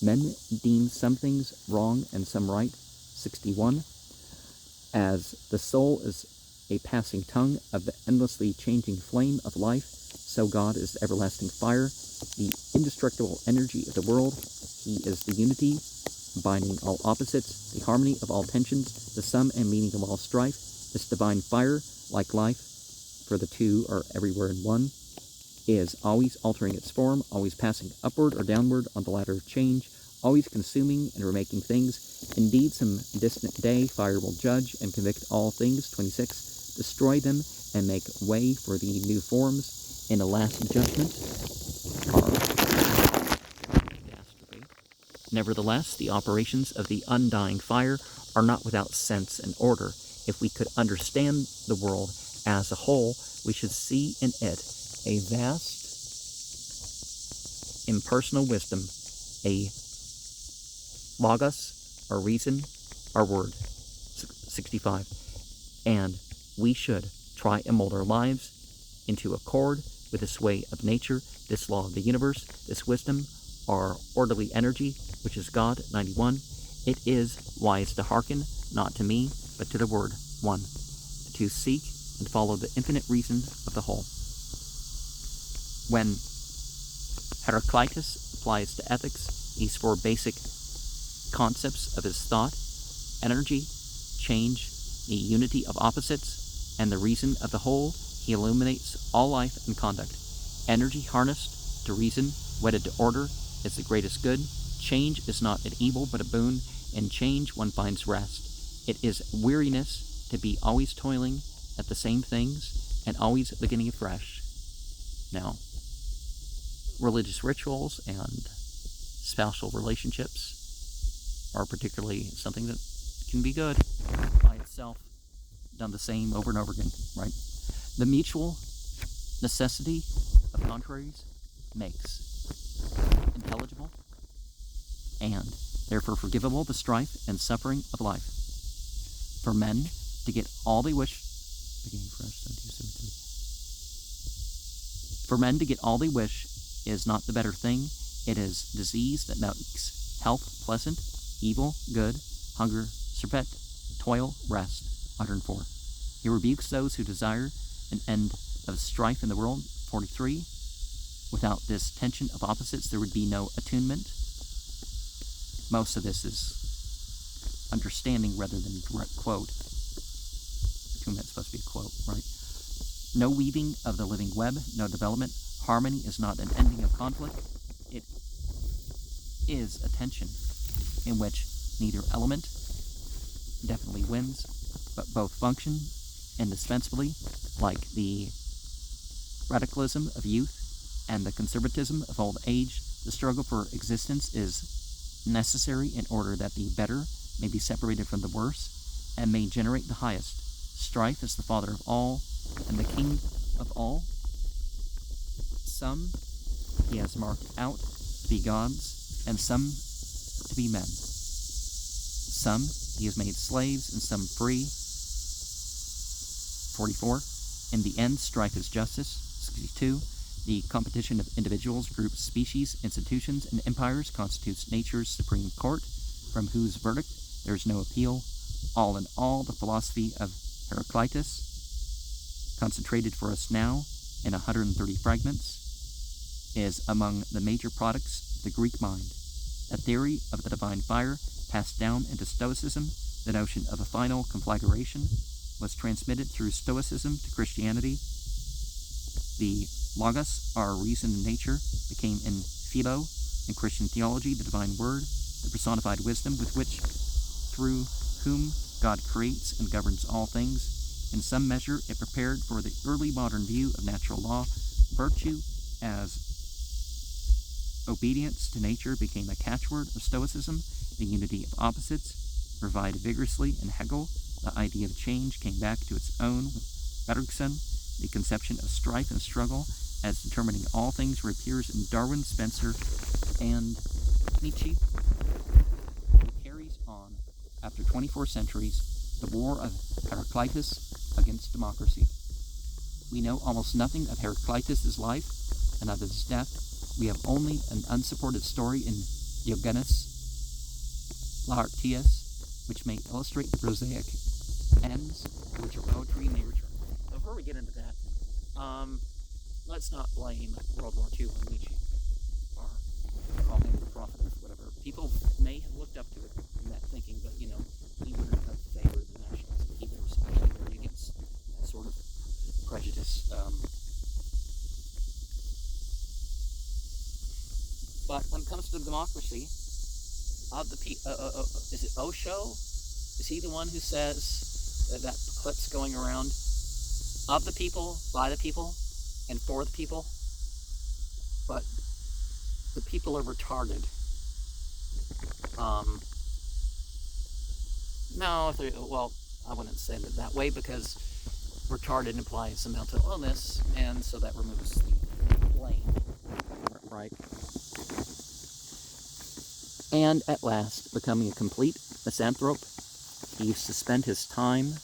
[SPEAKER 1] Men deem some things wrong and some right. 61. As the soul is a passing tongue of the endlessly changing flame of life, so God is the everlasting fire, the indestructible energy of the world. He is the unity, binding all opposites, the harmony of all tensions, the sum and meaning of all strife. This divine fire, like life, for the two are everywhere in one, is always altering its form, always passing upward or downward on the ladder of change, always consuming and remaking things. Indeed, some distant day fire will judge and convict all things. 26. Destroy them and make way for the new forms. In a last judgment, nevertheless, the operations of the undying fire are not without sense and order. If we could understand the world as a whole, we should see in it a vast, impersonal wisdom, a logos, our reason, our word. 65. And we should try and mold our lives into accord with this way of nature, this law of the universe, this wisdom, our orderly energy, which is God. 91. It is wise to hearken, not to me, but to the word. 1. To seek and follow the infinite reason of the whole. When Heraclitus applies to ethics these four basic concepts of his thought: energy, change, the unity of opposites, and the reason of the whole, He illuminates all life and conduct. Energy harnessed to reason, wedded to order, is the greatest good. Change is not an evil, but a boon. In change one finds rest. It is weariness to be always toiling at the same things and always beginning afresh. Now, religious rituals and spousal relationships are particularly something that can be good by itself, done the same over and over again, right? The mutual necessity of contraries makes intelligible and therefore forgivable the strife and suffering of life. For men to get all they wish, for men to get all they wish is not the better thing. It is disease that makes health pleasant, evil good, hunger surfeit, toil rest. 104. He rebukes those who desire an end of strife in the world. 43. Without this tension of opposites, there would be no attunement. Most of this is understanding rather than direct quote. Attunement's supposed to be a quote, right? No weaving of the living web, no development. Harmony is not an ending of conflict. It is a tension in which neither element definitely wins, but both function indispensably, like the radicalism of youth and the conservatism of old age. The struggle for existence is necessary in order that the better may be separated from the worse and may generate the highest. Strife is the father of all and the king of all. Some he has marked out to be gods, and some to be men. Some he has made slaves, and some free. 44. In the end, strife is justice. 62. The competition of individuals, groups, species, institutions, and empires constitutes nature's supreme court, from whose verdict there is no appeal. All in all, the philosophy of Heraclitus, concentrated for us now in 130 fragments, is among the major products of the Greek mind. A theory of the divine fire passed down into Stoicism. The notion of a final conflagration was transmitted through Stoicism to Christianity. The Logos, our reason in nature, became in Philo, in Christian theology, the divine word, the personified wisdom with which, through whom God creates and governs all things. In some measure, it prepared for the early modern view of natural law. Virtue as obedience to nature became a catchword of Stoicism. The unity of opposites revived vigorously in Hegel. The idea of change came back to its own with Bergson. The conception of strife and struggle as determining all things reappears in Darwin, Spencer, and Nietzsche. It carries on, after 24 centuries, the war of Heraclitus against democracy. We know almost nothing of Heraclitus' life and of his death. We have only an unsupported story in Diogenes Laertius, which may illustrate the prosaic ends to which our poetry may return. Before we get into that, let's not blame World War II on Nietzsche, or call him the prophet of whatever. People may have looked up to it in that thinking, but, he wouldn't have favored the nationalism. He was actually very against that sort of prejudice. But when it comes to democracy, is it Osho? Is he the one who says that clip's going around? Of the people, by the people, and for the people? But the people are retarded. No, I wouldn't say it that way, because retarded implies some mental illness, and so that removes the blame, right? And at last, becoming a complete misanthrope, he used to spend his time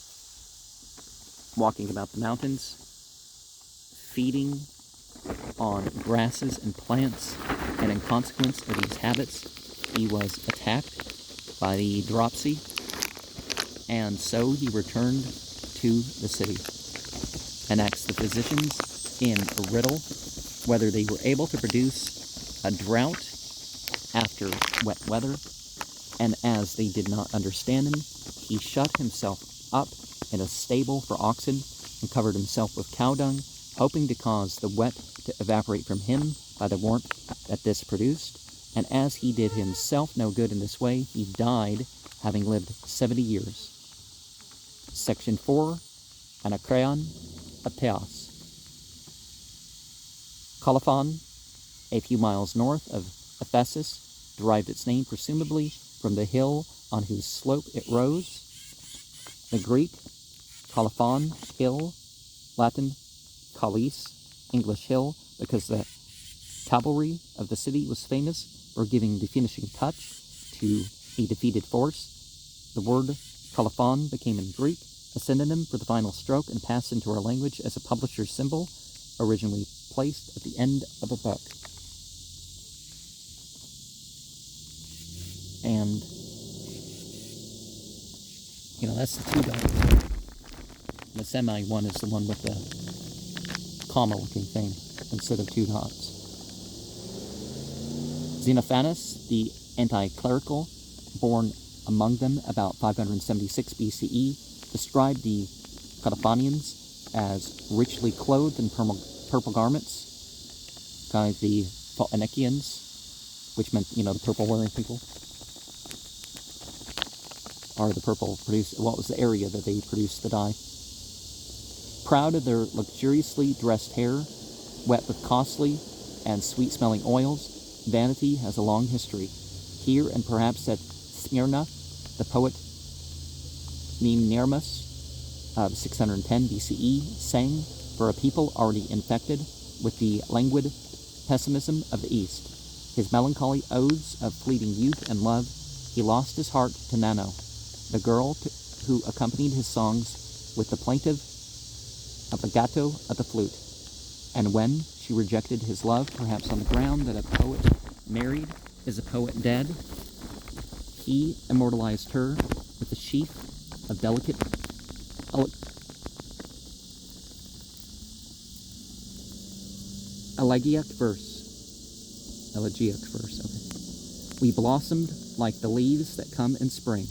[SPEAKER 1] walking about the mountains, feeding on grasses and plants, and in consequence of these habits, he was attacked by the dropsy, and so he returned to the city and asked the physicians in a riddle whether they were able to produce a drought after wet weather, and as they did not understand him, he shut himself up in a stable for oxen and covered himself with cow dung, hoping to cause the wet to evaporate from him by the warmth that this produced. And as he did himself no good in this way, he died, having lived 70 years. Section 4, Anacreon of Theos. Colophon, a few miles north of Ephesus, derived its name presumably from the hill on whose slope it rose. The Greek, Colophon, hill, Latin, Calis, English hill, because the cavalry of the city was famous for giving the finishing touch to a defeated force. The word Colophon became in Greek a synonym for the final stroke and passed into our language as a publisher's symbol, originally placed at the end of a book. And, that's the 2 dots. The semi one is the one with the comma-looking thing instead of 2 dots. Xenophanes, the anti-clerical, born among them about 576 BCE, described the Colophonians as richly clothed in purple garments, kind of the Phoenicians, which meant, the purple-wearing people, or the purple produced, well, it was the area that they produced the dye. Proud of their luxuriously dressed hair, wet with costly and sweet-smelling oils, vanity has a long history. Here, and perhaps at Smyrna, the poet Mnemosychus of 610 BCE sang for a people already infected with the languid pessimism of the East. His melancholy odes of fleeting youth and love, he lost his heart to Nano, the girl who accompanied his songs with the plaintive obbligato of the flute. And when she rejected his love, perhaps on the ground that a poet married is a poet dead, he immortalized her with a sheaf of delicate elegiac verse. Okay. We blossomed like the leaves that come in spring.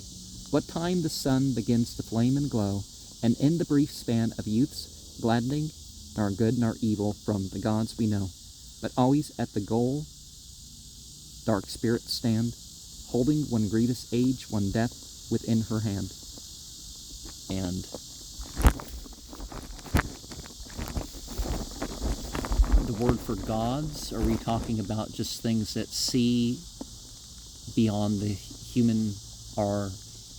[SPEAKER 1] What time the sun begins to flame and glow, and in the brief span of youth's gladdening, nor good nor evil from the gods we know, but always at the goal, dark spirits stand, holding one grievous age, one death within her hand. And the word for gods, are we talking about just things that see beyond the human or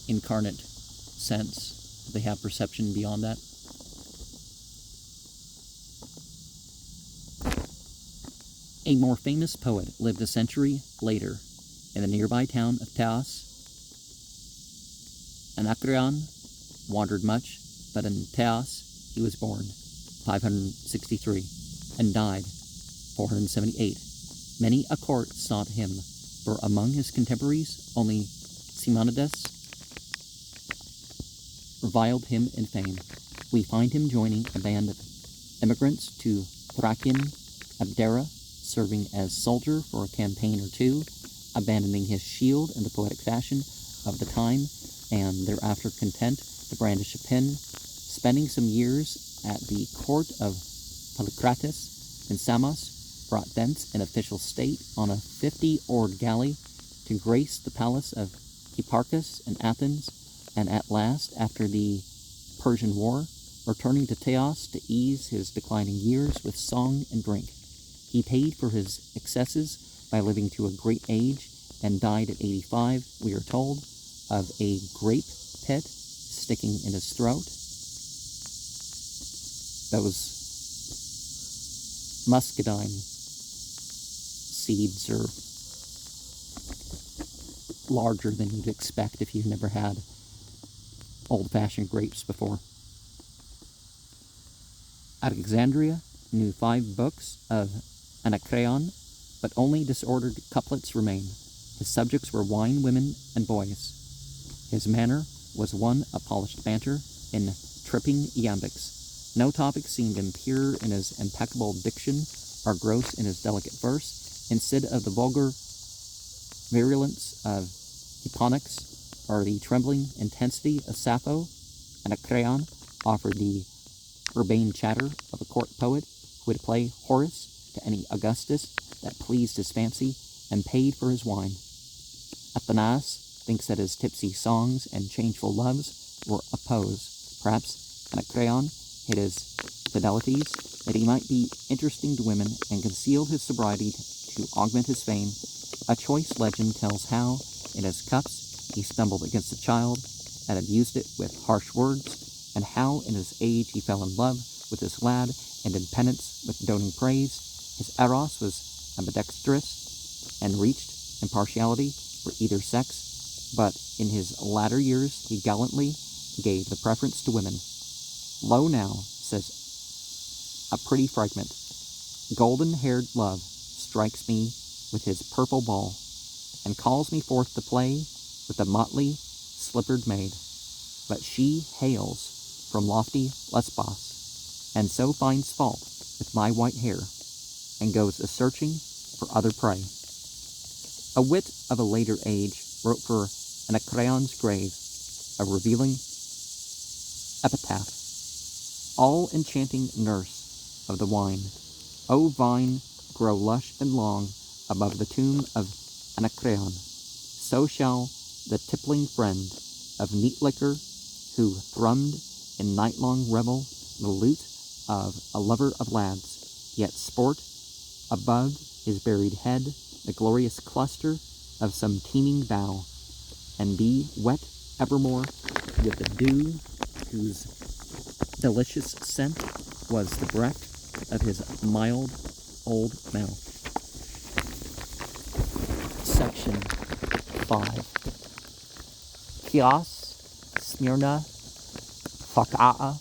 [SPEAKER 1] incarnate sense? They have perception beyond that? A more famous poet lived a century later in the nearby town of Theos. Anacreon wandered much, but in Theos he was born 563 and died 478. Many a court sought him, for among his contemporaries only Simonides reviled him in fame. We find him joining a band of immigrants to Thracian Abdera, serving as soldier for a campaign or two, abandoning his shield in the poetic fashion of the time, and thereafter content to brandish a pen, spending some years at the court of Polycrates in Samos, brought thence in official state on a 50-oared galley to grace the palace of Hipparchus in Athens, and at last, after the Persian War, returning to Theos to ease his declining years with song and drink. He paid for his excesses by living to a great age, and died at 85, we are told, of a grape pit sticking in his throat. Those muscadine seeds are larger than you'd expect if you've never had old-fashioned grapes before. Alexandria knew 5 books of Anacreon, but only disordered couplets remain. His subjects were wine, women, and boys. His manner was one of polished banter in tripping iambics. No topic seemed impure in his impeccable diction or gross in his delicate verse. Instead of the vulgar virulence of Hipponics or the trembling intensity of Sappho, Anacreon offered the urbane chatter of a court poet who would play Horace to any Augustus that pleased his fancy and paid for his wine. Athanas thinks that his tipsy songs and changeful loves were a pose. Perhaps Anacreon hid his fidelities that he might be interesting to women and concealed his sobriety to augment his fame. A choice legend tells how, in his cups, he stumbled against a child and abused it with harsh words, and how in his age he fell in love with this lad, and in penance with doting praise, his eros was ambidextrous and reached impartiality for either sex, but in his latter years he gallantly gave the preference to women. Lo now, says a pretty fragment, golden-haired love strikes me with his purple ball, and calls me forth to play with the motley, slippered maid. But she hails from lofty Lesbos, and so finds fault with my white hair, and goes a-searching for other prey. A wit of a later age wrote for Anacreon's grave a revealing epitaph. All-enchanting nurse of the wine, O vine, grow lush and long above the tomb of Anacreon. So shall the tippling friend of neat liquor, who thrummed in night-long revel the lute of a lover of lads, yet sport above his buried head the glorious cluster of some teeming bough, and be wet evermore with the dew whose delicious scent was the breath of his mild old mouth. Section 5. Chios, Smyrna, Phakaa.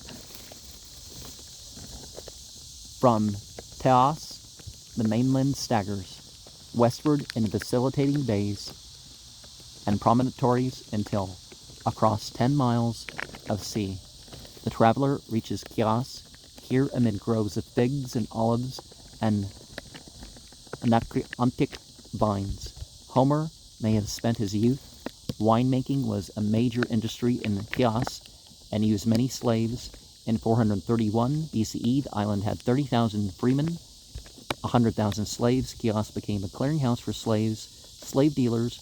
[SPEAKER 1] From Teos, the mainland staggers westward in vacillating bays and promontories until, across 10 miles of sea, the traveler reaches Chios, here amid groves of figs and olives and anacreontic vines. Homer may have spent his youth. Winemaking was a major industry in Chios and used many slaves. In 431 BCE, the island had 30,000 freemen, 100,000 slaves. Chios became a clearinghouse for slaves. Slave dealers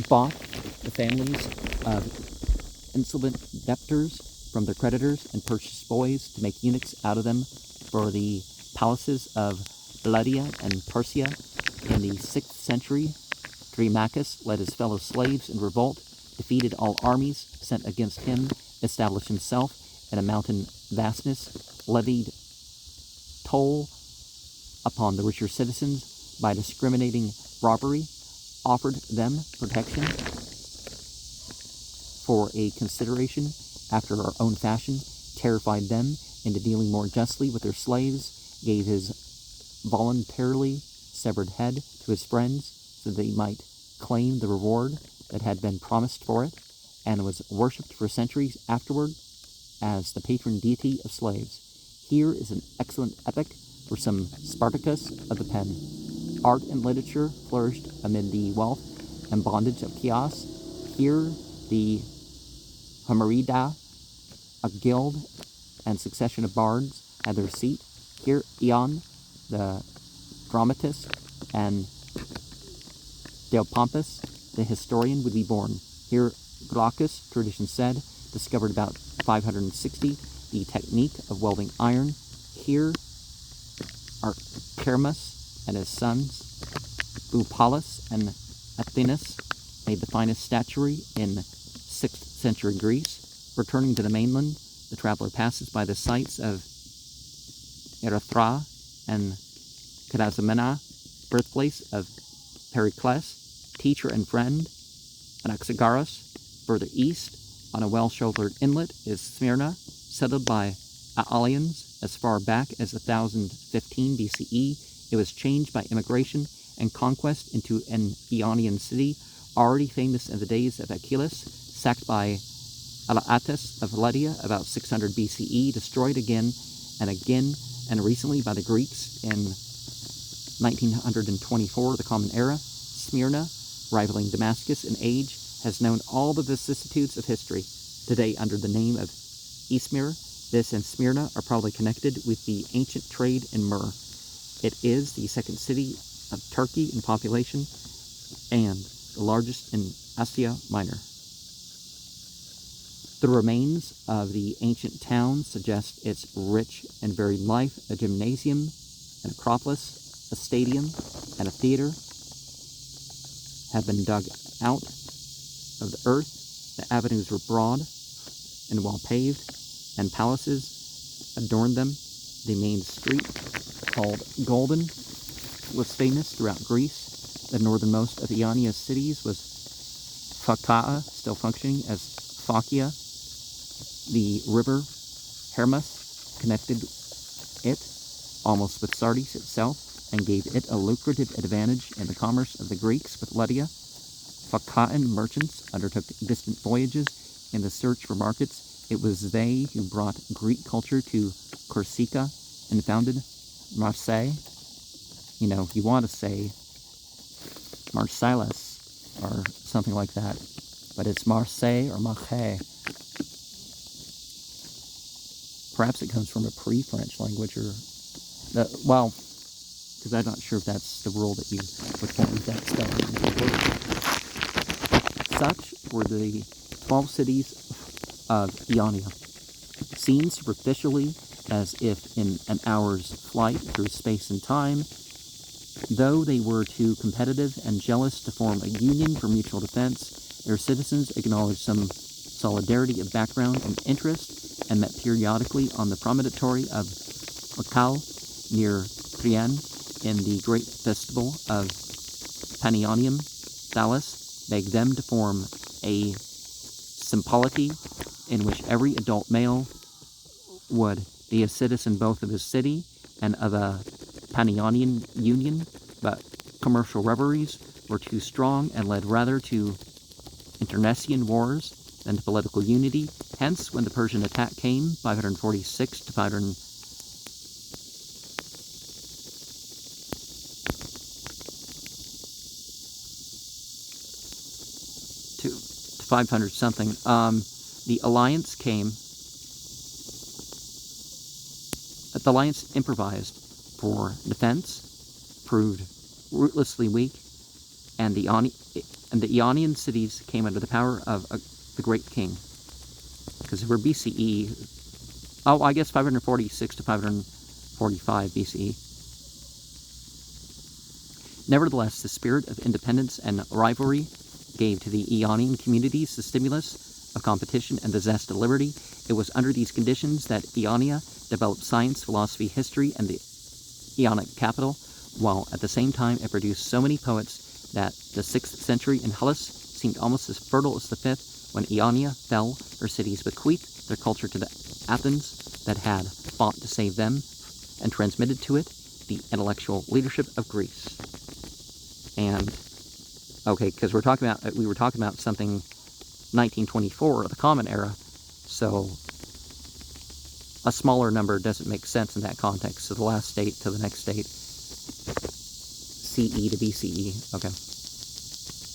[SPEAKER 1] bought the families of insolvent debtors from their creditors and purchased boys to make eunuchs out of them for the palaces of Lydia and Persia. In the 6th century, Thrymachus led his fellow slaves in revolt, defeated all armies sent against him, established himself in a mountain vastness, levied toll upon the richer citizens by discriminating robbery, offered them protection for a consideration after our own fashion, terrified them into dealing more justly with their slaves, gave his voluntarily severed head to his friends so that they might claim the reward that had been promised for it, and was worshipped for centuries afterward as the patron deity of slaves. Here is an excellent epic for some Spartacus of the pen. Art and literature flourished amid the wealth and bondage of Chios. Here the Homerida, a guild and succession of bards, had their seat. Here Ion, the dramatist, and Theopompus, the historian, would be born. Here Glaucus, tradition said, discovered about 560 the technique of welding iron. Here Archimus and his sons, Eupolis and Athenus, made the finest statuary in 6th century Greece. Returning to the mainland, the traveler passes by the sites of Erythra and Chrysamena, birthplace of Pericles, teacher and friend, Anaxagoras. Further east, on a well-shouldered inlet, is Smyrna, settled by Aalians as far back as 1015 BCE. It was changed by immigration and conquest into an Ionian city, already famous in the days of Achilles, sacked by Alatus of Lydia about 600 BCE, destroyed again, and recently by the Greeks in 1924, the Common Era. Smyrna, rivaling Damascus in age, has known all the vicissitudes of history. Today, under the name of Izmir, This and Smyrna are probably connected with the ancient trade in myrrh. It is the second city of Turkey in population and the largest in Asia Minor. The remains of the ancient town suggest its rich and varied life. A gymnasium, an acropolis, a stadium, and a theater have been dug out of the earth. The avenues were broad and well paved, and palaces adorned them. The main street, called Golden, was famous throughout Greece. The northernmost of Ionia's cities was Phakia, still functioning as Phakia. The river Hermus connected it almost with Sardis itself and gave it a lucrative advantage in the commerce of the Greeks with Lydia. Phakian merchants undertook distant voyages in the search for markets. It was they who brought Greek culture to Corsica and founded Marseille. You know, you want to say Marcellus or something like that, but it's Marseille or Marseille. Perhaps it comes from a pre-French language, or well, because I'm not sure if that's the rule that you would form that spelling into the word. Such were the 12 cities of Ionia, seen superficially as if in an hour's flight through space and time. Though they were too competitive and jealous to form a union for mutual defense, their citizens acknowledged some solidarity of background and interest and met periodically on the promontory of Lacal near Priene in the great festival of Panionium. Thales begged them to form a sympolity in which every adult male would be a citizen both of his city and of a Panionian union, but commercial reveries were too strong and led rather to internecine wars than to political unity. Hence, when the Persian attack came, 546 to 500 something, the alliance came. The alliance improvised for defense, proved ruthlessly weak, and the Ionian cities came under the power of the great king. Because we're BCE, I guess 546 to 545 BCE. Nevertheless, the spirit of independence and rivalry gave to the Ionian communities the stimulus of competition and the zest of liberty. It was under these conditions that Ionia developed science, philosophy, history, and the Ionic capital, while at the same time it produced so many poets that the 6th century in Hellas seemed almost as fertile as the 5th. When Ionia fell, her cities bequeathed their culture to the Athens that had fought to save them and transmitted to it the intellectual leadership of Greece. And, okay, because we were talking about something 1924, the Common Era, so a smaller number doesn't make sense in that context. So the last state to the next state, CE to BCE, okay.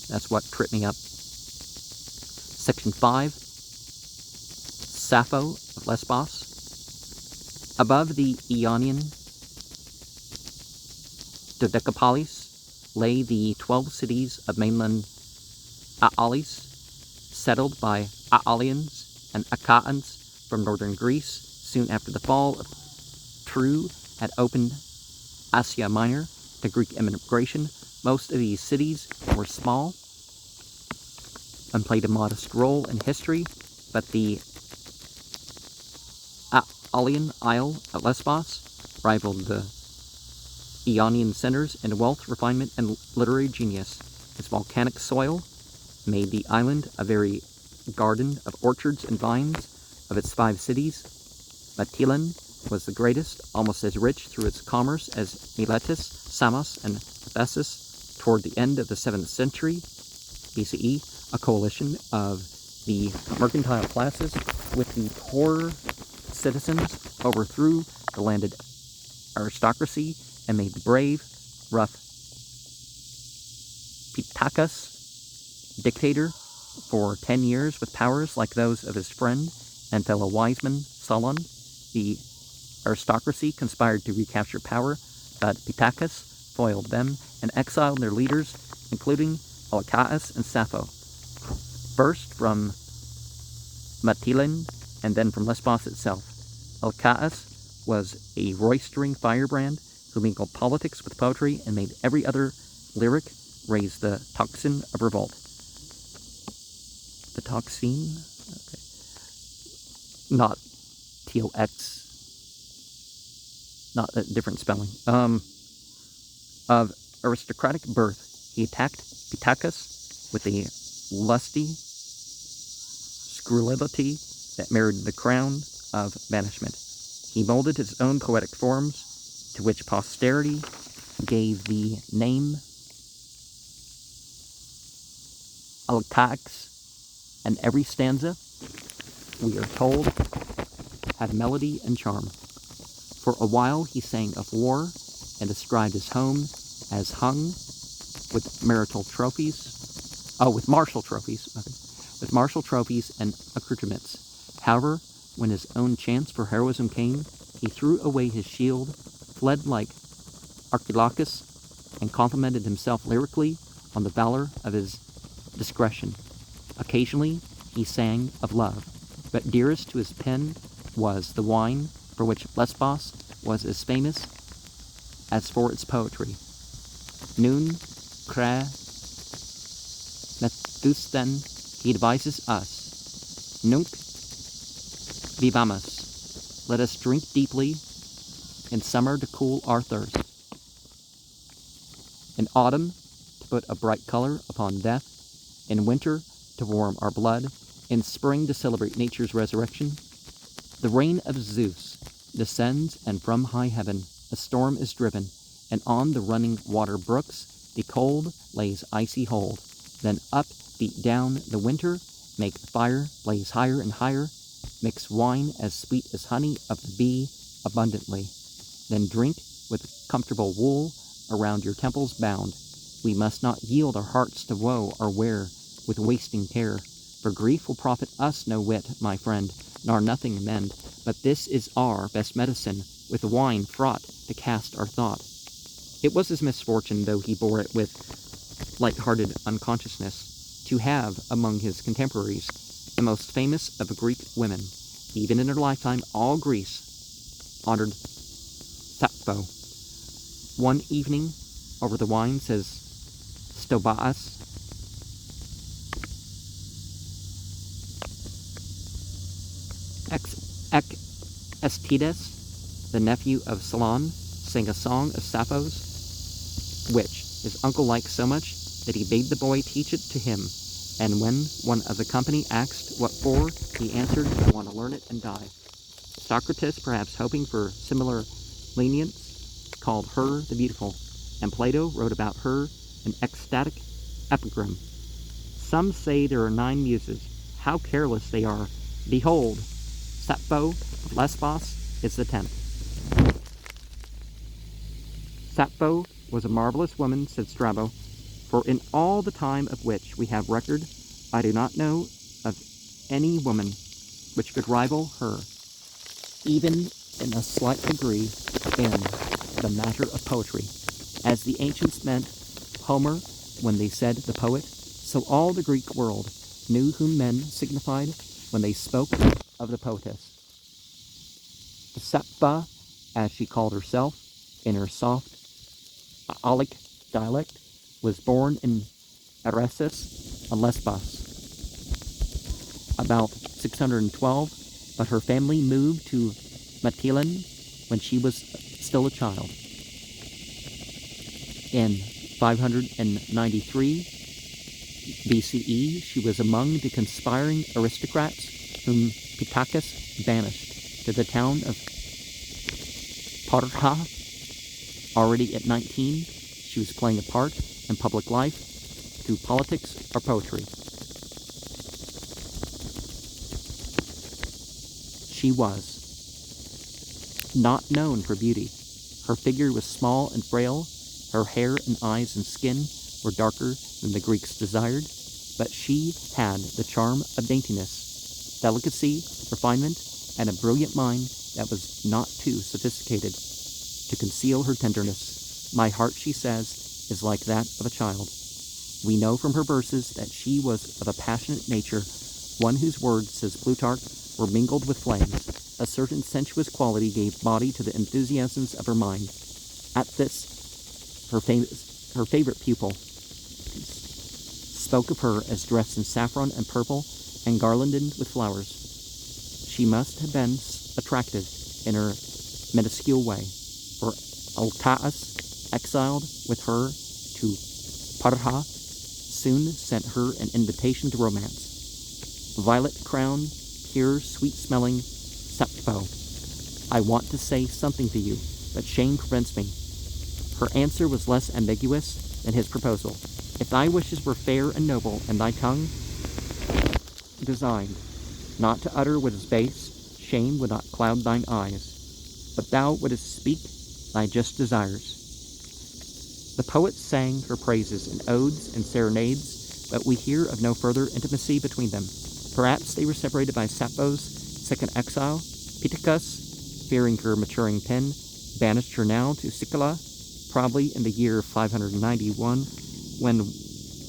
[SPEAKER 1] That's what tripped me up. Section 5, Sappho of Lesbos. Above the Ionian Dodecapolis lay the 12 cities of mainland Aeolis, settled by Aeolians and Achaeans from northern Greece. Soon after the fall of Troy had opened Asia Minor to Greek immigration. Most of these cities were small and played a modest role in history, but the Aeolian Isle of Lesbos rivaled the Ionian centers in wealth, refinement, and literary genius. Its volcanic soil made the island a very garden of orchards and vines. Of its 5 cities, Mytilene was the greatest, almost as rich through its commerce as Miletus, Samos, and Ephesus. Toward the end of the 7th century BCE, a coalition of the mercantile classes with the poorer citizens overthrew the landed aristocracy and made the brave, rough Pittacus dictator for 10 years with powers like those of his friend and fellow wiseman Solon. The aristocracy conspired to recapture power, but Pittacus foiled them and exiled their leaders, including Alcaeus and Sappho, first from Mytilene and then from Lesbos itself. Alcaeus was a roistering firebrand who mingled politics with poetry and made every other lyric raise the tocsin of revolt. The tocsin? Okay. Not T-O-X. Not a different spelling. Of aristocratic birth, he attacked Pittacus with a lusty scurrility that merited the crown of banishment. He molded his own poetic forms, to which posterity gave the name Alcaeus, and every stanza, we are told, had melody and charm. For a while he sang of war and described his home as hung with martial trophies and accoutrements. However, when his own chance for heroism came, he threw away his shield, fled like Archilochus, and complimented himself lyrically on the valor of his discretion. Occasionally he sang of love, but dearest to his pen was the wine for which Lesbos was as famous as for its poetry. Nun cre Methusden, he advises us, Nunc vivamus, let us drink deeply in summer to cool our thirst, in autumn to put a bright color upon death, in winter to warm our blood, in spring to celebrate nature's resurrection. The rain of Zeus descends, and from high heaven a storm is driven, and on the running water brooks the cold lays icy hold. Then up, beat down the winter, make the fire blaze higher and higher, mix wine as sweet as honey of the bee abundantly. Then drink with comfortable wool around your temples bound. We must not yield our hearts to woe or wear with wasting care, for grief will profit us no whit, my friend, nor nothing mend. But this is our best medicine, with wine fraught to cast our thought. It was his misfortune, though he bore it with light-hearted unconsciousness, to have among his contemporaries the most famous of Greek women. Even in her lifetime, all Greece honored Sappho. One evening, over the wine, says Stobaeus, Estides, the nephew of Solon, sang a song of Sappho's, which his uncle liked so much that he bade the boy teach it to him. And when one of the company asked what for, he answered, I want to learn it and die. Socrates, perhaps hoping for similar lenience, called her the beautiful, and Plato wrote about her an ecstatic epigram. Some say there are 9 muses. How careless they are. Behold, Sappho of Lesbos is the 10th. Sappho was a marvelous woman, said Strabo, for in all the time of which we have record, I do not know of any woman which could rival her, even in a slight degree, in the matter of poetry. As the ancients meant Homer when they said the poet, so all the Greek world knew whom men signified when they spoke of the poetess. The Sappho, as she called herself, in her soft Aulic dialect, was born in Eresus on Lesbos about 612, but her family moved to Mytilene when she was still a child. In 593 BCE, she was among the conspiring aristocrats whom Pittacus banished to the town of Parha. Already at 19, she was playing a part in public life through politics or poetry. She was not known for beauty. Her figure was small and frail. Her hair and eyes and skin were darker than the Greeks desired, but she had the charm of daintiness, delicacy, refinement, and a brilliant mind that was not too sophisticated to conceal her tenderness. My heart, she says, is like that of a child. We know from her verses that she was of a passionate nature, one whose words, says Plutarch, were mingled with flames. A certain sensuous quality gave body to the enthusiasms of her mind. At this, her favorite pupil spoke of her as dressed in saffron and purple and garlanded with flowers. She must have been attractive in her minuscule way, for Alcaeus, exiled with her to Parha, soon sent her an invitation to romance. Violet-crowned, pure, sweet-smelling Sappho, I want to say something to you, but shame prevents me. Her answer was less ambiguous than his proposal. If thy wishes were fair and noble, and thy tongue designed not to utter what is base, shame would not cloud thine eyes, but thou wouldst speak thy just desires. The poets sang her praises in odes and serenades, but we hear of no further intimacy between them. Perhaps they were separated by Sappho's second exile. Pittacus, fearing her maturing pen, banished her now to Sicily, probably in the year 591, when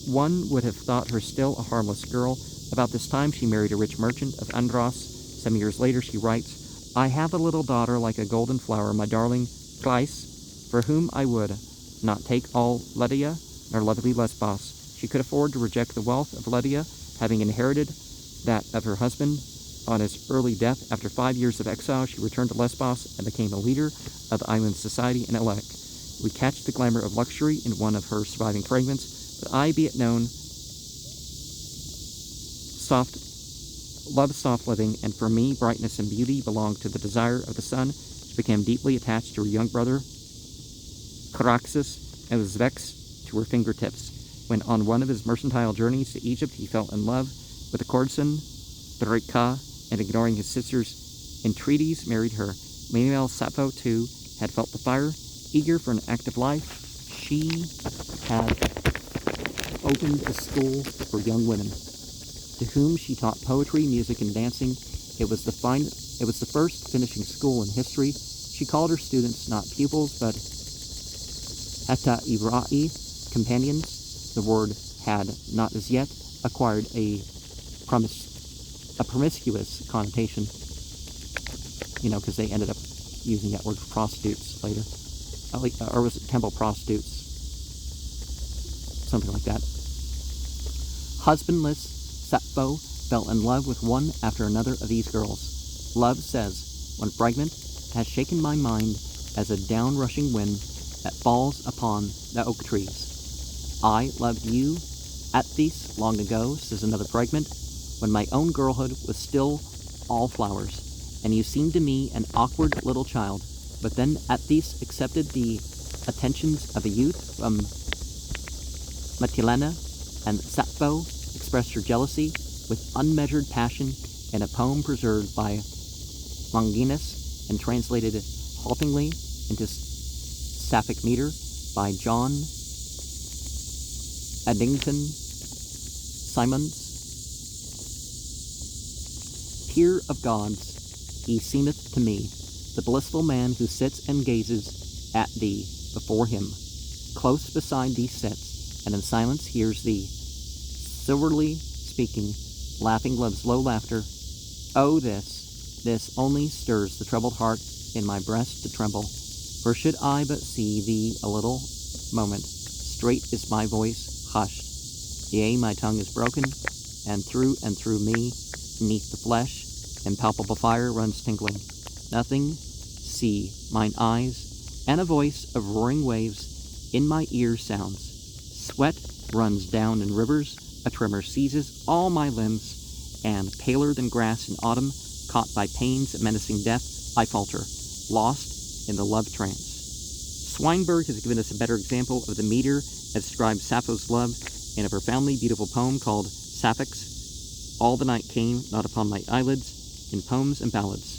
[SPEAKER 1] one would have thought her still a harmless girl. About this time she married a rich merchant of Andros. Some years later she writes, I have a little daughter like a golden flower, my darling Cleis, for whom I would not take all Lydia nor lovely Lesbos. She could afford to reject the wealth of Lydia, having inherited that of her husband. On his early death, after 5 years of exile, she returned to Lesbos and became a leader of the island's society in Elec. We catch the glamour of luxury in one of her surviving fragments, but I, be it known, love soft living, and for me, brightness and beauty belong to the desire of the sun. She became deeply attached to her young brother, Caraxes, and was vexed to her fingertips. When on one of his mercantile journeys to Egypt, he fell in love with the courtesan, Durant, and ignoring his sister's entreaties, married her. Meanwhile, Sappho, too, had felt the fire. Eager for an active life, she had opened a school for young women, to whom she taught poetry, music, and dancing. It was the first finishing school in history. She called her students not pupils, but heta irai, companions. The word had not as yet acquired a promiscuous connotation, because they ended up using that word for prostitutes later. Or was it temple prostitutes? Something like that. Husbandless, Sappho fell in love with one after another of these girls. Love, says one fragment, has shaken my mind as a down-rushing wind that falls upon the oak trees. I loved you, Atthis, long ago, says another fragment, when my own girlhood was still all flowers, and you seemed to me an awkward little child. But then Atthis accepted the attentions of a youth from Mytilene, and Sappho expressed her jealousy with unmeasured passion in a poem preserved by Longinus and translated haltingly into Sapphic meter by John Addington Symonds. Peer of gods, he seemeth to me, the blissful man who sits and gazes at thee before him. Close beside thee sits, and in silence hears thee, silverly speaking, laughing love's low laughter. Oh, this only stirs the troubled heart in my breast to tremble. For should I but see thee a little moment, straight is my voice hushed. Yea, my tongue is broken, and through me, neath the flesh, impalpable fire runs tingling. Nothing see mine eyes, and a voice of roaring waves in my ears sounds. Sweat runs down in rivers, a tremor seizes all my limbs, and paler than grass in autumn, caught by pains of menacing death, I falter, lost in the love trance. Swinburne has given us a better example of the meter that describes Sappho's love in a profoundly beautiful poem called Sapphics. All the night came not upon my eyelids, in poems and ballads.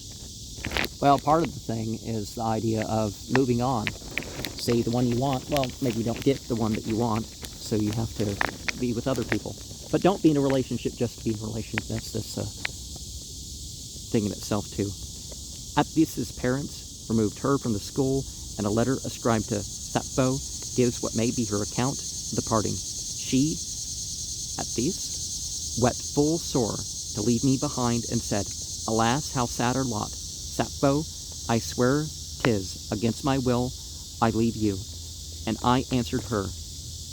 [SPEAKER 1] Well, part of the thing is the idea of moving on. Say the one you want, well, maybe you don't get the one that you want, so you have to be with other people. But don't be in a relationship just to be in a relationship. That's this thing in itself, too. Apis' parents removed her from the school, and a letter ascribed to Sappho gives what may be her account of the parting. She, Apis, wept full sore to leave me behind, and said, Alas, how sad our lot! Sappho, I swear 'tis against my will I leave you. And I answered her,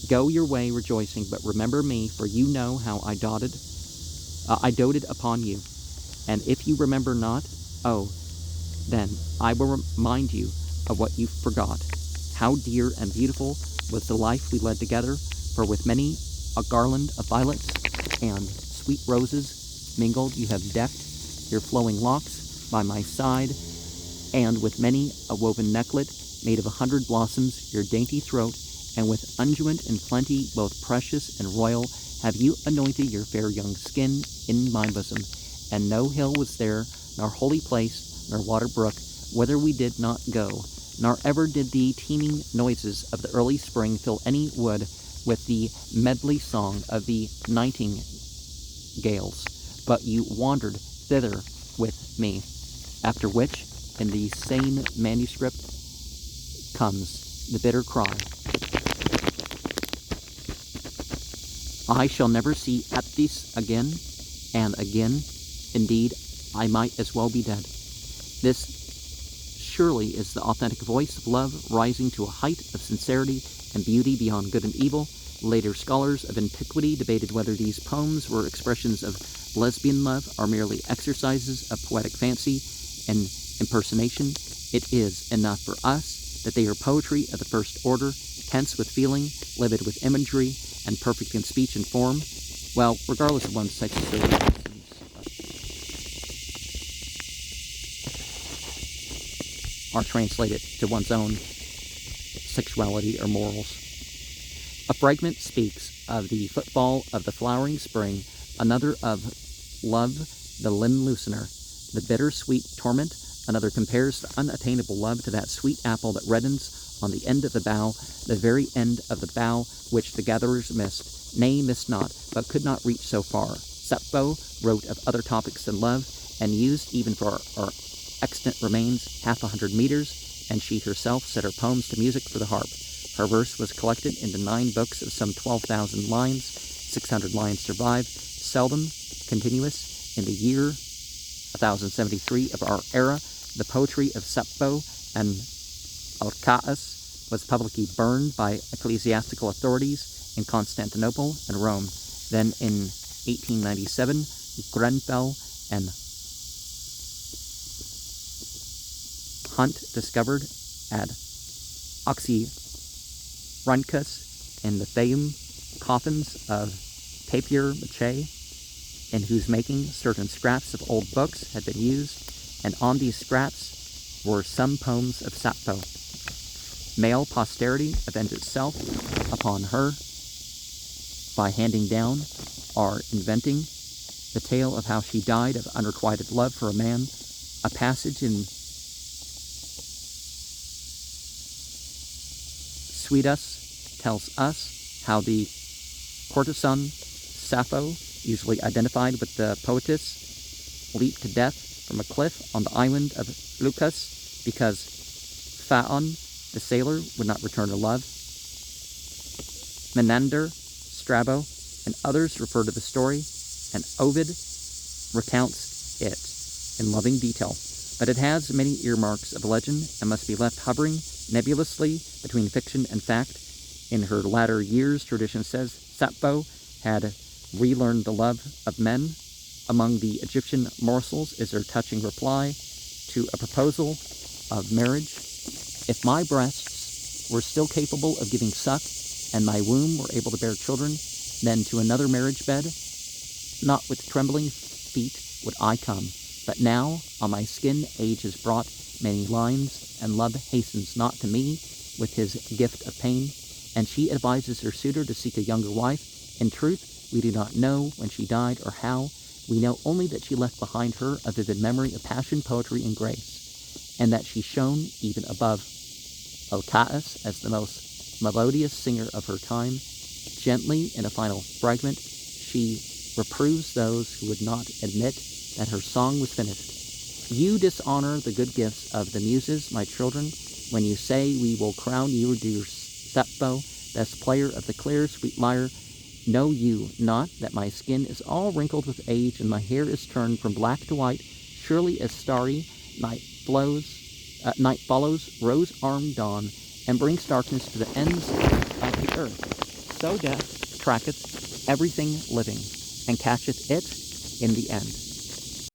[SPEAKER 1] Go your way rejoicing, but remember me, for you know how I doted upon you. And if you remember not, oh, then I will remind you of what you forgot. How dear and beautiful was the life we led together, for with many a garland of violets and sweet roses mingled you have decked your flowing locks by my side, and with many a woven necklet made of 100 blossoms your dainty throat, and with unguent in plenty both precious and royal have you anointed your fair young skin in my bosom. And no hill was there, nor holy place, nor water brook, whither we did not go, nor ever did the teeming noises of the early spring fill any wood with the medley song of the nightingales, but you wandered thither with me. After which, in the same manuscript, comes the bitter cry, I shall never see Apis again, and again, indeed, I might as well be dead. This surely is the authentic voice of love rising to a height of sincerity and beauty beyond good and evil. Later scholars of antiquity debated whether these poems were expressions of lesbian love or merely exercises of poetic fancy and impersonation. It is enough for us that they are poetry of the first order, tense with feeling, livid with imagery, and perfect in speech and form. Well, regardless of one's sexuality, are translated to one's own sexuality or morals. A fragment speaks of the footfall of the flowering spring, another of love, the limb loosener, the bitter-sweet torment. Another compares the unattainable love to that sweet apple that reddens on the end of the bough, the very end of the bough which the gatherers missed, nay, missed not, but could not reach so far. Sappho wrote of other topics than love, and used even for our extant remains 100 meters, and she herself set her poems to music for the harp. Her verse was collected into 9 books of some 12,000 lines. 600 lines survive, seldom continuous. In the year 1073 of our era, the poetry of Sappho and Alcaeus was publicly burned by ecclesiastical authorities in Constantinople and Rome. Then in 1897, Grenfell and Hunt discovered at Oxyrhynchus in the Theum coffins of papier-mâché, in whose making certain scraps of old books had been used, and on these scraps were some poems of Sappho. Male posterity avenged itself upon her by handing down or inventing the tale of how she died of unrequited love for a man. A passage in Suidas tells us how the courtesan Sappho, usually identified with the poetess, leaped to death from a cliff on the island of Leucas because Phaon, the sailor, would not return her love. Menander, Strabo, and others refer to the story, and Ovid recounts it in loving detail. But it has many earmarks of legend and must be left hovering nebulously between fiction and fact. In her latter years, tradition says Sappho had relearned the love of men. Among the Egyptian morsels is her touching reply to a proposal of marriage. If my breasts were still capable of giving suck, and my womb were able to bear children, then to another marriage bed, not with trembling feet would I come. But now, on my skin age has brought many lines, and love hastens not to me with his gift of pain, and she advises her suitor to seek a younger wife. In truth, we do not know when she died or how. We know only that she left behind her a vivid memory of passion, poetry, and grace, and that she shone even above Alcaeus as the most melodious singer of her time. Gently, in a final fragment, she reproves those who would not admit that her song was finished. You dishonor the good gifts of the Muses, my children, when you say we will crown you, dear Sappho, best player of the clear, sweet lyre. Know you not that my skin is all wrinkled with age, and my hair is turned from black to white, surely as starry night follows rose-armed dawn, and brings darkness to the ends of the earth. So death tracketh everything living, and catcheth it in the end.